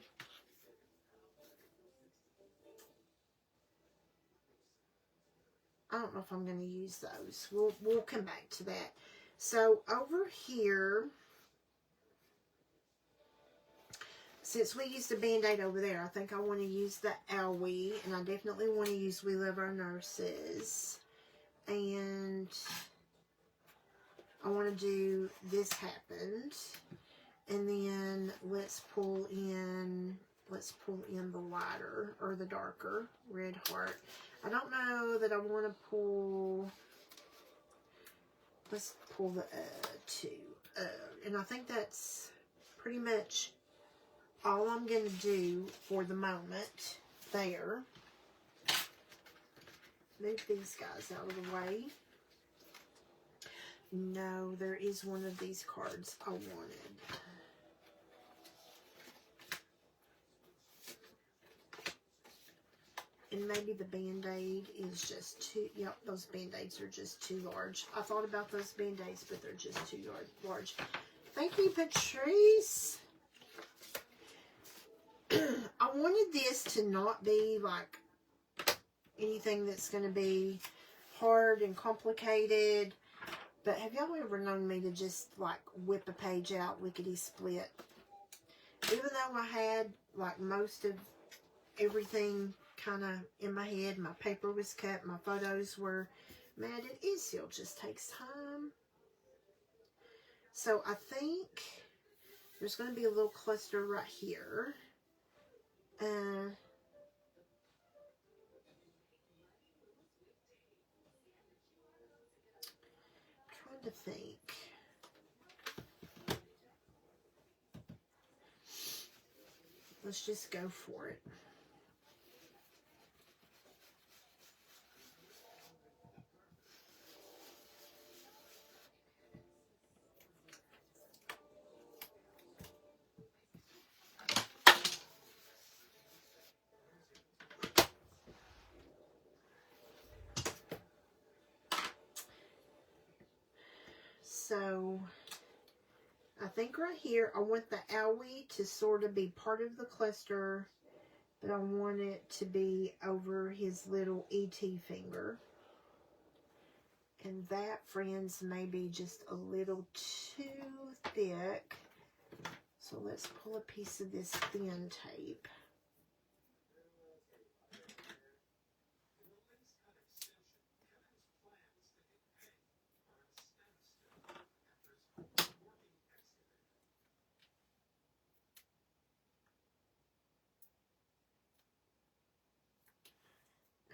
I don't know if I'm going to use those. We'll come back to that. So over here, since we used a Band-Aid over there, I think I want to use the Owie, and I definitely want to use We Love Our Nurses. And I want to do This Happened. And then let's pull in let's pull in the lighter or the darker red heart. I don't know that I want to pull, let's pull the 2. And I think that's pretty much all I'm going to do for the moment there. Move these guys out of the way. No, there is one of these cards I wanted. And maybe the Band-Aid is just too, yep, those Band-Aids are just too large. I thought about those Band-Aids, but they're just too large. Thank you, Patrice. I wanted this to not be like anything that's going to be hard and complicated. But have y'all ever known me to just like whip a page out lickety-split? Even though I had like most of everything kind of in my head, my paper was cut, my photos were matted, it still just takes time. So I think there's going to be a little cluster right here. Trying to think. Let's just go for it. So I think right here, I want the owie to sort of be part of the cluster, but I want it to be over his little ET finger. And that, friends, may be just a little too thick. So let's pull a piece of this thin tape.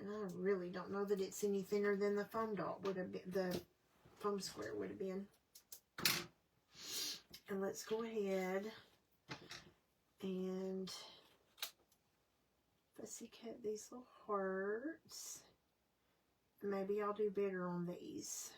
And I really don't know that it's any thinner than the foam dot would have been, the foam square would have been. And let's go ahead and fussy cut these little hearts. Maybe I'll do better on these.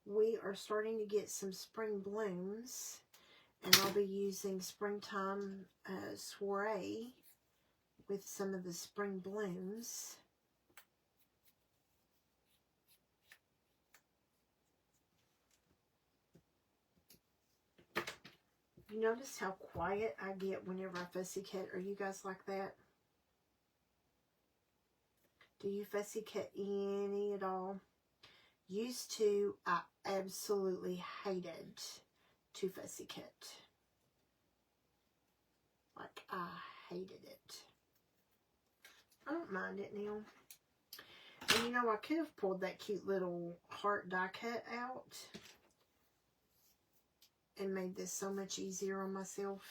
We are starting to get some spring blooms, and I'll be using Springtime Soiree with some of the spring blooms. You notice how quiet I get whenever I fussy cut? Are you guys like that? Do you fussy cut any at all? Used to, I absolutely hated to fussy cut. Like, I hated it. I don't mind it now. And you know, I could have pulled that cute little heart die cut out and made this so much easier on myself.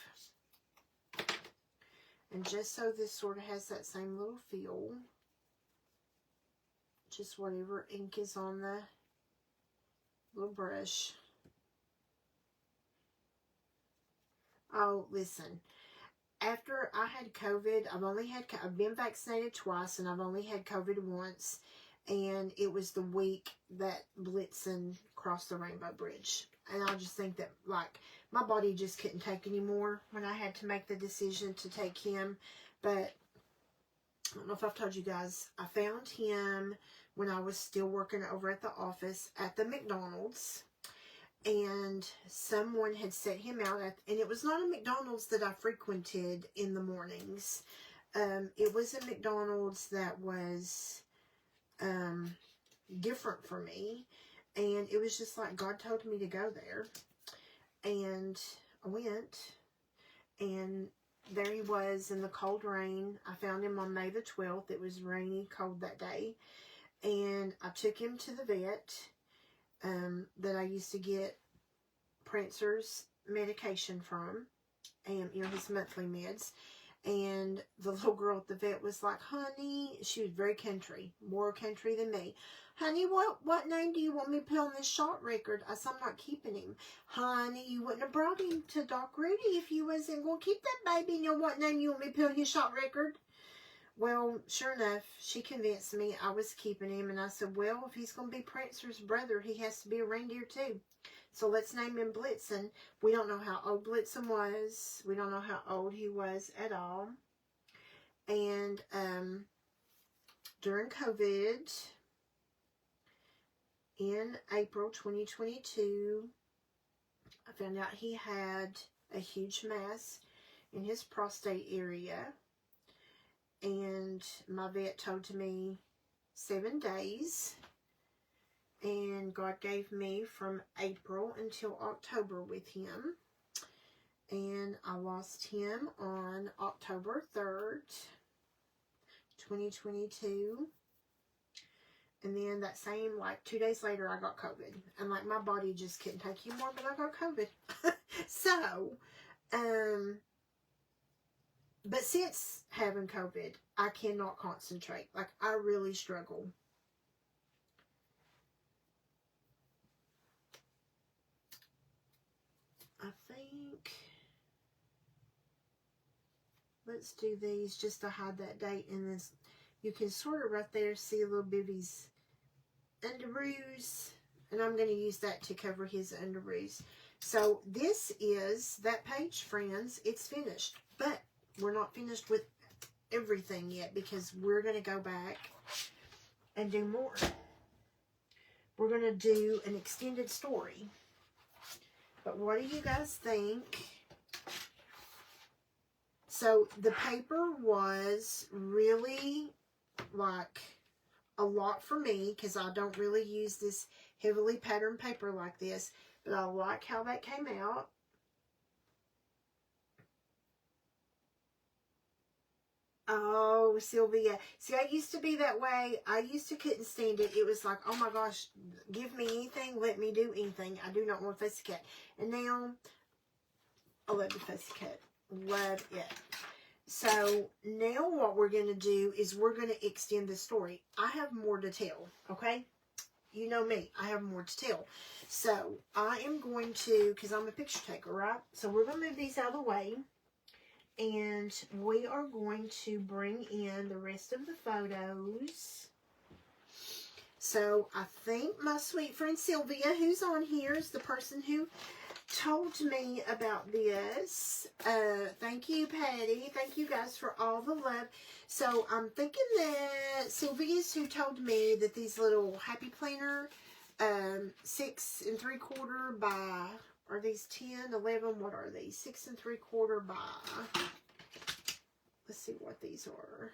And just so this sort of has that same little feel, just whatever ink is on the little brush. Oh, listen. After I had COVID, I've been vaccinated twice, and I've only had COVID once. And it was the week that Blitzen crossed the Rainbow Bridge. And I just think that, like, my body just couldn't take anymore when I had to make the decision to take him. But I don't know if I've told you guys, I found him when I was still working over at the office at the McDonald's. And someone had set him out at, and it was not a McDonald's that I frequented in the mornings. It was a McDonald's that was different for me. And it was just like God told me to go there. And I went, and there he was in the cold rain. I found him on May the 12th. It was rainy, cold that day. And I took him to the vet that I used to get Prancer's medication from. And, you know, his monthly meds. And the little girl at the vet was like, honey, she was very country, more country than me. Honey, what name do you want me to put on this shot record? I said, I'm not keeping him. Honey, you wouldn't have brought him to Doc Rudy if you wasn't going to keep that baby. You know what name you want me to put on his shot record? Well, sure enough, she convinced me I was keeping him. And I said, well, if he's going to be Prancer's brother, he has to be a reindeer too. So let's name him Blitzen. We don't know how old Blitzen was. We don't know how old he was at all. And during COVID, in April 2022, I found out he had a huge mass in his prostate area. And my vet told me 7 days. And God gave me from April until October with him. And I lost him on October 3rd, 2022. And then that same, like 2 days later, I got COVID. And like my body just couldn't take anymore, but I got COVID. So, but since having COVID, I cannot concentrate. Like I really struggle. I think, let's do these just to hide that date. And this, you can sort of right there see a little bit of his underoos. And I'm going to use that to cover his underoos. So this is that page, friends. It's finished. But we're not finished with everything yet because we're going to go back and do more. We're going to do an extended story. But what do you guys think? So the paper was really like a lot for me because I don't really use this heavily patterned paper like this. But I like how that came out. Oh, Sylvia. See, I used to be that way. I used to couldn't stand it. It was like, oh my gosh, give me anything. Let me do anything. I do not want fussy cut. And now, I love the fussy cut. Love it. So, now what we're going to do is we're going to extend the story. I have more to tell, okay? You know me. I have more to tell. So, I am going to, because I'm a picture taker, right? So, we're going to move these out of the way. And we are going to bring in the rest of the photos. So I think my sweet friend Sylvia, who's on here, is the person who told me about this. Thank you, Patty. Thank you guys for all the love. So I'm thinking that Sylvia's who told me that these little Happy Planner 6 3/4 by... Are these 10, 11? What are these? 6 3/4 by... Let's see what these are.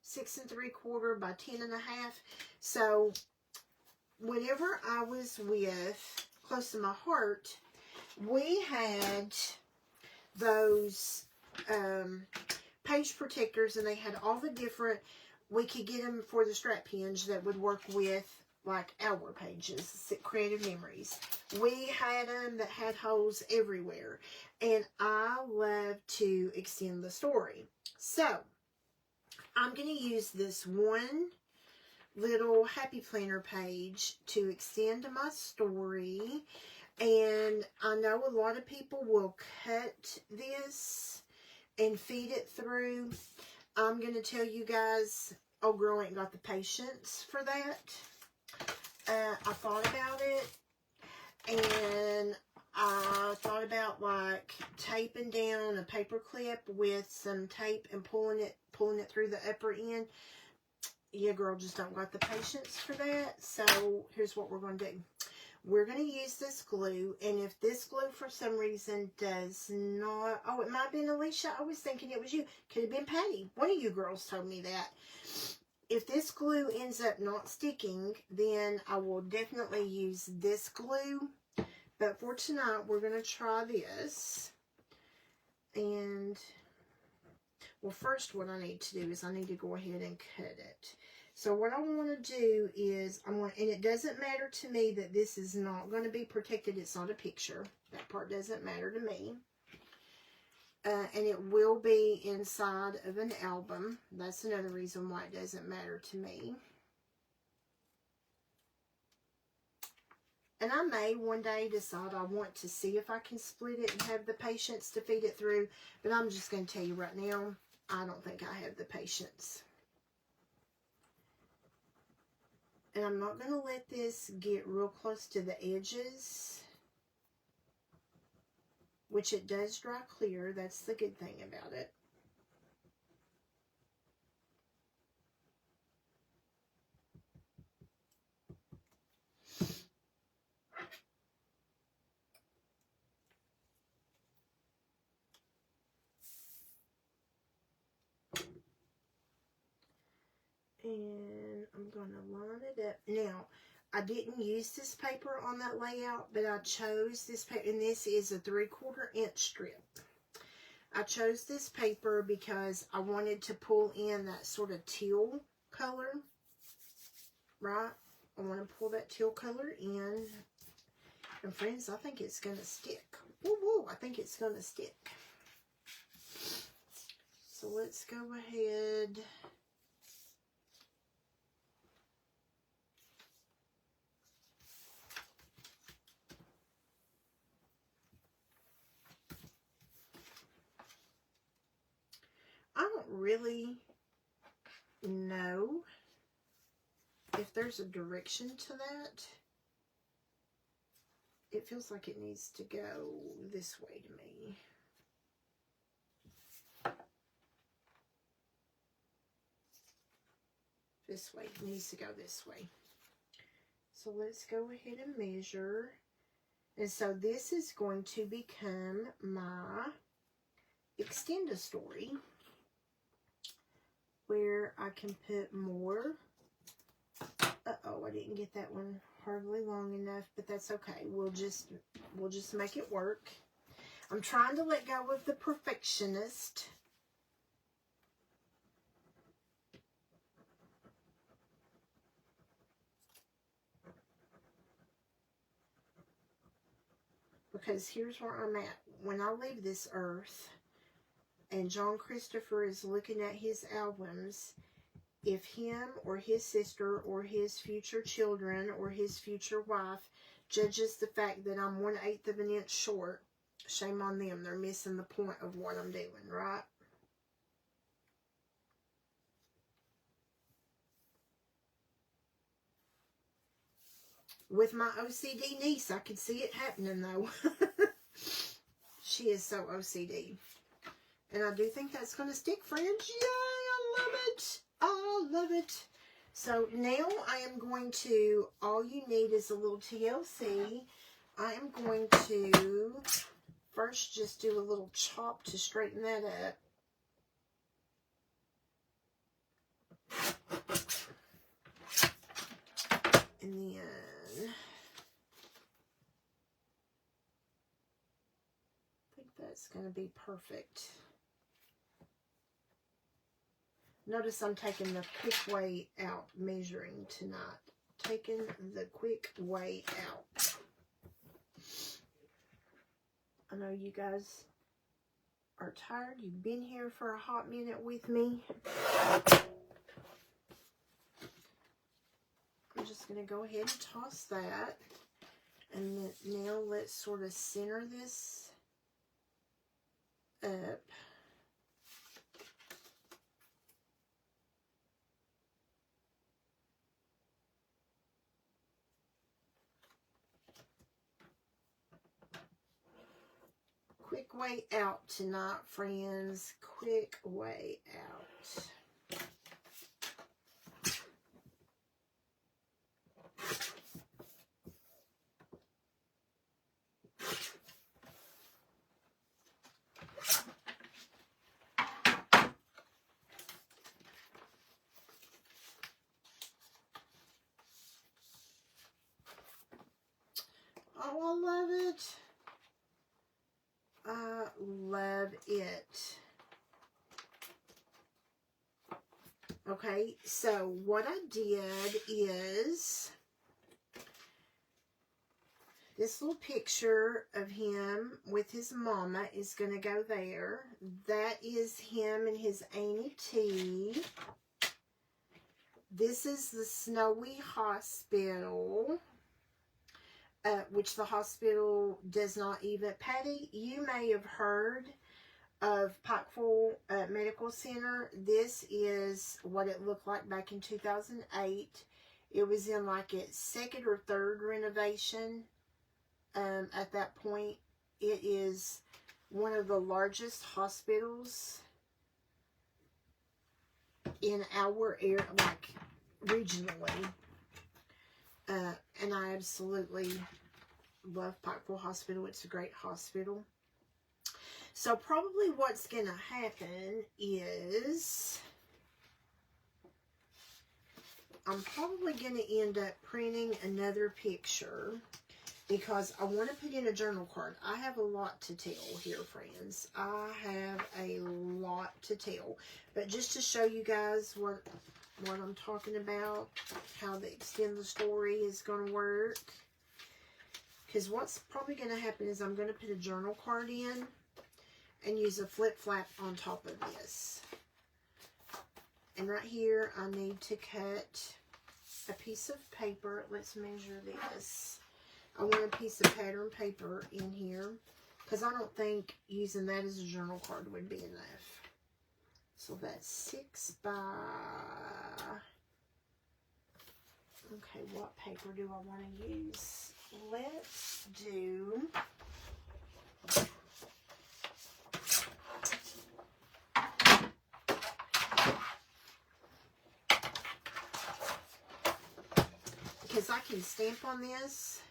6 3/4 by 10 1/2. So, whenever I was with Close to My Heart, we had those page protectors, and they had all the different... We could get them for the strap hinge that would work with like our pages, Creative Memories. We had them that had holes everywhere. And I love to extend the story. So, I'm going to use this one little Happy Planner page to extend my story. And I know a lot of people will cut this and feed it through. I'm going to tell you guys, old girl ain't got the patience for that. I thought about it, and I thought about like taping down a paper clip with some tape and pulling it through the upper end. Yeah, girl, just don't got the patience for that. So here's what we're going to do. We're going to use this glue, and if this glue for some reason does not... Oh, it might have been Alicia. I was thinking it was you. Could have been Patty. One of you girls told me that. If this glue ends up not sticking, then I will definitely use this glue. But for tonight, we're going to try this. And, well, first what I need to do is I need to go ahead and cut it. So what I want to do is, and it doesn't matter to me that this is not going to be protected. It's not a picture. That part doesn't matter to me. And it will be inside of an album. That's another reason why it doesn't matter to me. And I may one day decide I want to see if I can split it and have the patience to feed it through. But I'm just going to tell you right now, I don't think I have the patience. And I'm not going to let this get real close to the edges, which it does dry clear. That's the good thing about it. And I'm going to line it up. Now, I didn't use this paper on that layout, but I chose this paper, and this is a 3/4 inch strip. I chose this paper because I wanted to pull in that sort of teal color, right? I want to pull that teal color in. And friends, I think it's going to stick. Woo woo, I think it's going to stick. So let's go ahead. I don't really know if there's a direction to that. It feels like it needs to go this way to me. This way. It needs to go this way. So let's go ahead and measure. And so this is going to become my extend-a-story, where I can put more. Uh-oh, I didn't get that one hardly long enough, but that's okay. We'll just make it work. I'm trying to let go of the perfectionist. Because here's where I'm at. When I leave this earth and John Christopher is looking at his albums, if him or his sister or his future children or his future wife judges the fact that I'm 1/8 of an inch short, shame on them. They're missing the point of what I'm doing, right? With my OCD niece, I can see it happening, though. She is so OCD. And I do think that's going to stick, friends. Yay, I love it. I love it. So now I am going to, all you need is a little TLC. I am going to first just do a little chop to straighten that up. And then I think that's going to be perfect. Notice I'm taking the quick way out measuring tonight. Taking the quick way out. I know you guys are tired. You've been here for a hot minute with me. I'm just going to go ahead and toss that. And then now let's sort of center this up. Quick way out tonight, friends. Quick way out. Oh, I love it. I love it. Okay, so what I did is this little picture of him with his mama is going to go there. That is him and his Auntie T. This is the Snowy Hospital, which the hospital does not even... Patty, you may have heard of Pikeville Medical Center. This is what it looked like back in 2008. It was in like its second or third renovation. At that point, it is one of the largest hospitals in our area, like regionally. And I absolutely love Pikeville Hospital. It's a great hospital. So probably what's going to happen is I'm probably going to end up printing another picture because I want to put in a journal card. I have a lot to tell here, friends. I have a lot to tell. But just to show you guys what I'm talking about, how the extend the story is going to work. Because what's probably going to happen is I'm going to put a journal card in and use a flip flap on top of this. And right here, I need to cut a piece of paper. Let's measure this. I want a piece of pattern paper in here because I don't think using that as a journal card would be enough. So that's 6 by... Okay, what paper do I want to use? Let's do... Because I can stamp on this.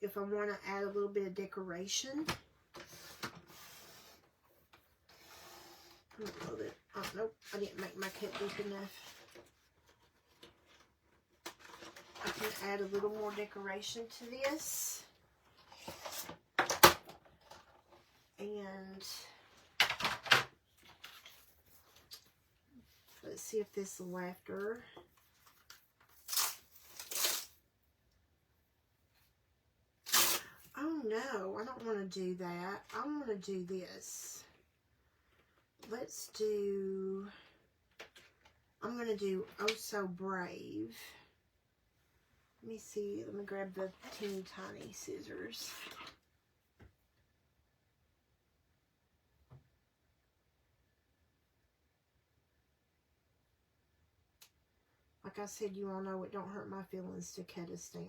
If I want to add a little bit of decoration. Oh, nope, I didn't make my cut deep enough. I can add a little more decoration to this. And let's see if this laughter. Oh no, I don't want to do that. I want to do this. Let's do, I'm going to do Oh So Brave. Let me see, let me grab the teeny tiny scissors. Like I said, you all know it don't hurt my feelings to cut a stamp.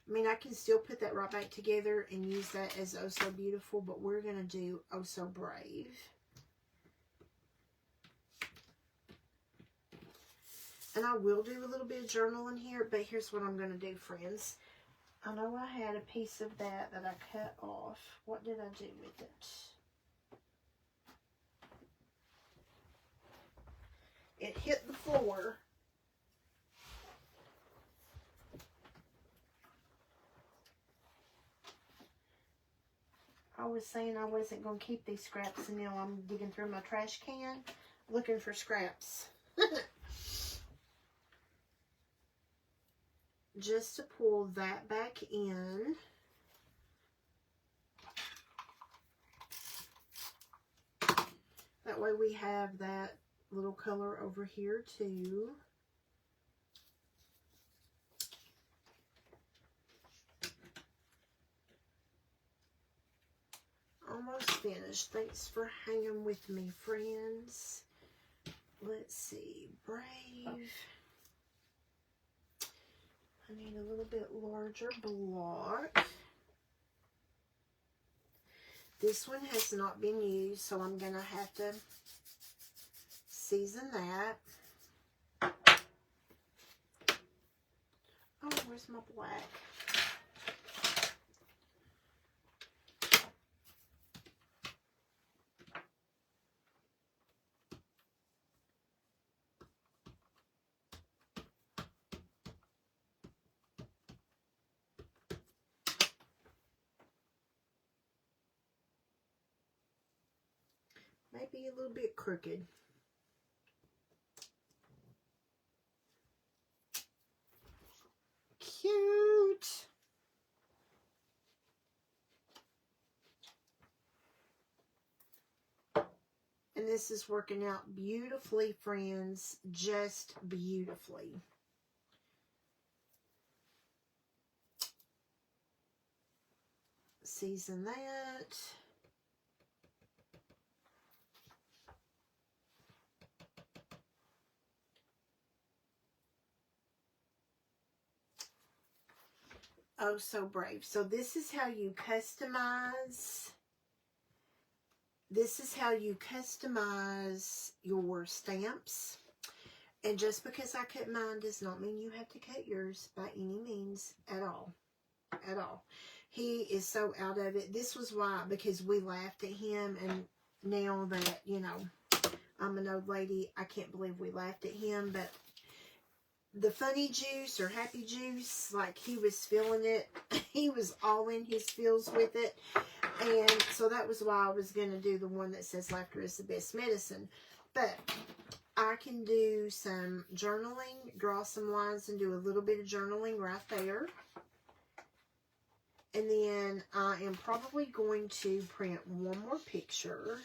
I mean, I can still put that right back together and use that as Oh So Beautiful, but we're going to do Oh So Brave. And I will do a little bit of journaling here, but here's what I'm going to do, friends. I know I had a piece of that I cut off. What did I do with it? It hit the floor. I was saying I wasn't going to keep these scraps, and now I'm digging through my trash can looking for scraps. Just to pull that back in. That way we have that little color over here too. Almost finished. Thanks for hanging with me, friends. Let's see. Brave. I need a little bit larger block. This one has not been used, so I'm going to have to season that. Oh, where's my black? might be a little bit crooked. Cute. And this is working out beautifully, friends. Just beautifully. Season that. Oh, so brave. So this is how you customize. This is how you customize your stamps. And just because I cut mine does not mean you have to cut yours by any means at all. At all. He is so out of it. This was why, because we laughed at him, and now that, you know, I'm an old lady, I can't believe we laughed at him, but the funny juice or happy juice, like he was feeling it. He was all in his feels with it. And so that was why I was going to do the one that says laughter is the best medicine. But I can do some journaling, draw some lines and do a little bit of journaling right there. And then I am probably going to print one more picture.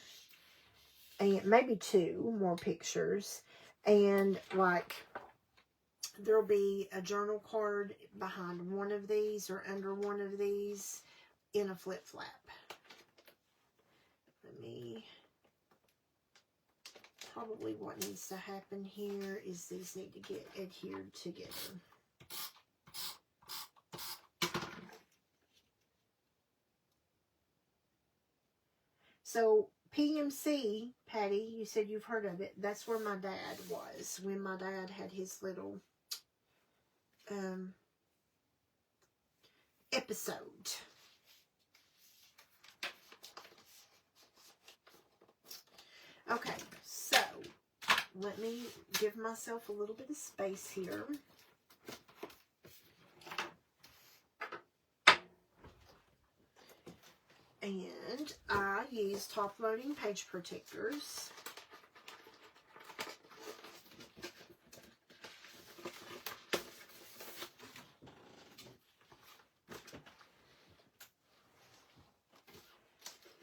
And maybe two more pictures. And like, there'll be a journal card behind one of these or under one of these in a flip flap. Let me, probably what needs to happen here is these need to get adhered together. So PMC, Patty, you said you've heard of it. That's where my dad was when my dad had his little episode. Okay, so let me give myself a little bit of space here. And I use top-loading page protectors.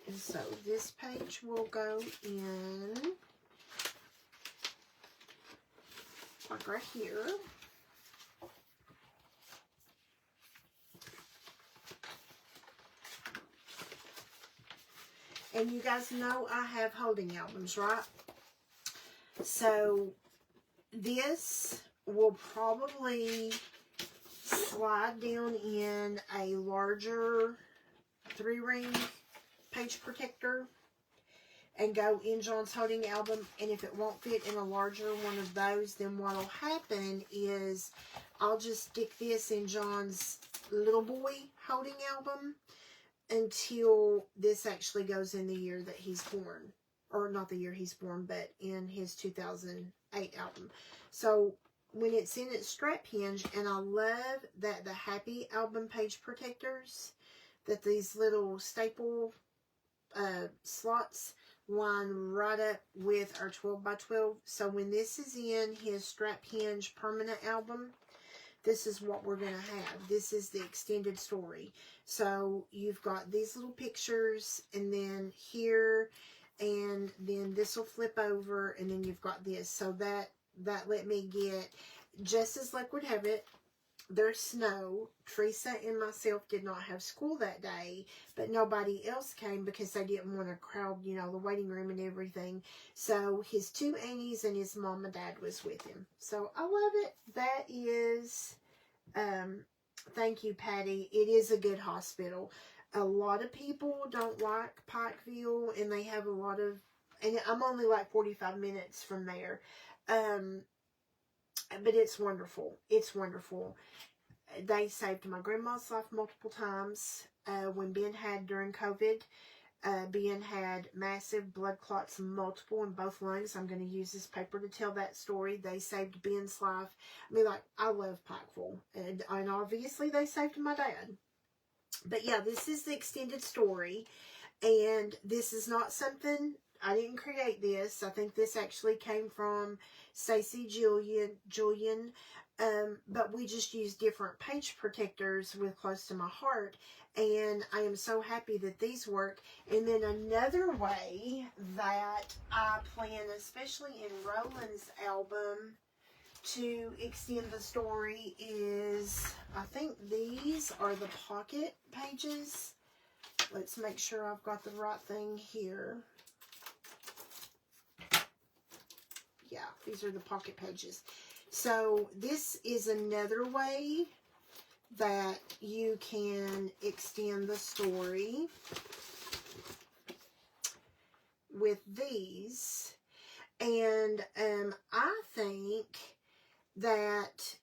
And so this page will go in like right here. And you guys know I have holding albums, right? So this will probably slide down in a larger 3-ring page protector and go in John's holding album. And if it won't fit in a larger one of those, then what will happen is I'll just stick this in John's little boy holding album until this actually goes in the year that he's born. Or not the year he's born, but in his 2008 album. So when it's in its strap hinge, and I love that the Happy album page protectors, that these little staple slots line right up with our 12 by 12. So when this is in his strap hinge permanent album, this is what we're going to have. This is the extended story. So you've got these little pictures, and then here, and then this will flip over, and then you've got this. So that let me get, just as luck would have it, there's snow. Teresa and myself did not have school that day, but nobody else came because they didn't want to crowd, you know, the waiting room and everything. So his 2 aunties and his mom and dad was with him. So I love it. That is, thank you, Patty. It is a good hospital. A lot of people don't like Pikeville, and they have a lot of, and I'm only like 45 minutes from there. But it's wonderful. It's wonderful. They saved my grandma's life multiple times. When Ben had during COVID, Ben had massive blood clots, multiple in both lungs. I'm going to use this paper to tell that story. They saved Ben's life. I mean, like, I love Pikeville. And obviously they saved my dad. But yeah, this is the extended story. And this is not something didn't create this. I think this actually came from Stacy Julian. But we just use different page protectors with Close to My Heart. And I am so happy that these work. And then another way that I plan, especially in Roland's album, to extend the story is, I think these are the pocket pages. Let's make sure I've got the right thing here. Yeah, these are the pocket pages. So this is another way that you can extend the story with these. And I think that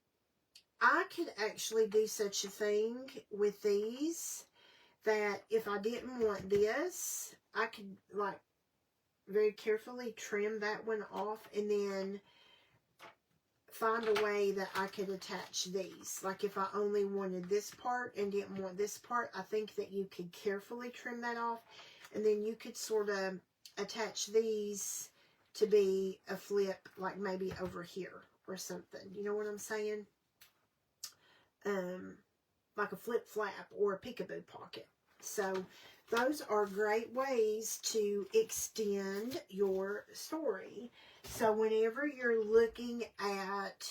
I could actually do such a thing with these, that if I didn't want this, I could like very carefully trim that one off and then find a way that I could attach these. Like if I only wanted this part and didn't want this part, I think that you could carefully trim that off, and then you could sort of attach these to be a flip, like maybe over here or something. You know what I'm saying? Like a flip flap or a peekaboo pocket. So those are great ways to extend your story. So whenever you're looking at,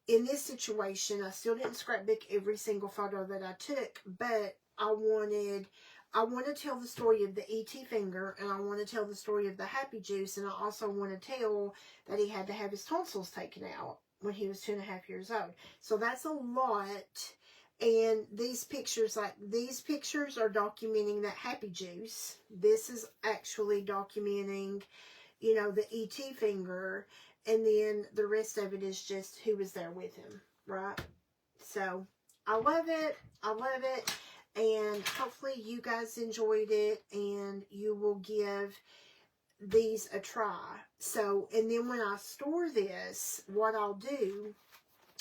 in this situation, I still didn't scrapbook every single photo that I took, but I want to tell the story of the E.T. finger, and I want to tell the story of the happy juice, and I also want to tell that he had to have his tonsils taken out when he was 2.5 years old. So that's a lot. And these pictures, like these pictures are documenting that happy juice. This is actually documenting, you know, the E.T. finger. And then the rest of it is just who was there with him, right? So I love it. I love it. And hopefully you guys enjoyed it and you will give these a try. So, and then when I store this, what I'll do,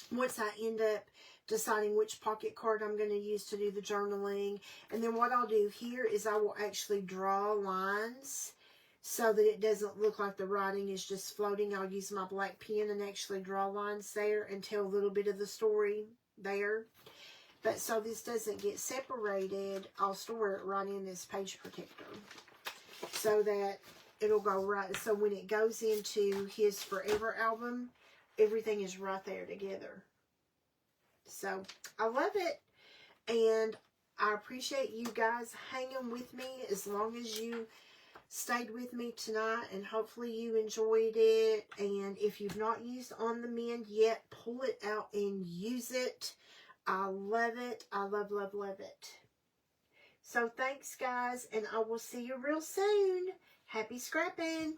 once I end up deciding which pocket card I'm going to use to do the journaling, and then what I'll do here is I will actually draw lines so that it doesn't look like the writing is just floating. I'll use my black pen and actually draw lines there and tell a little bit of the story there. But so this doesn't get separated, I'll store it right in this page protector so that it'll go right. So when it goes into his Forever album, everything is right there together. So I love it. And I appreciate you guys hanging with me as long as you stayed with me tonight, and hopefully you enjoyed it. And if you've not used On the Mend yet, pull it out and use it. I love it. I love, love, love it. So thanks, guys, and I will see you real soon. Happy scrapping.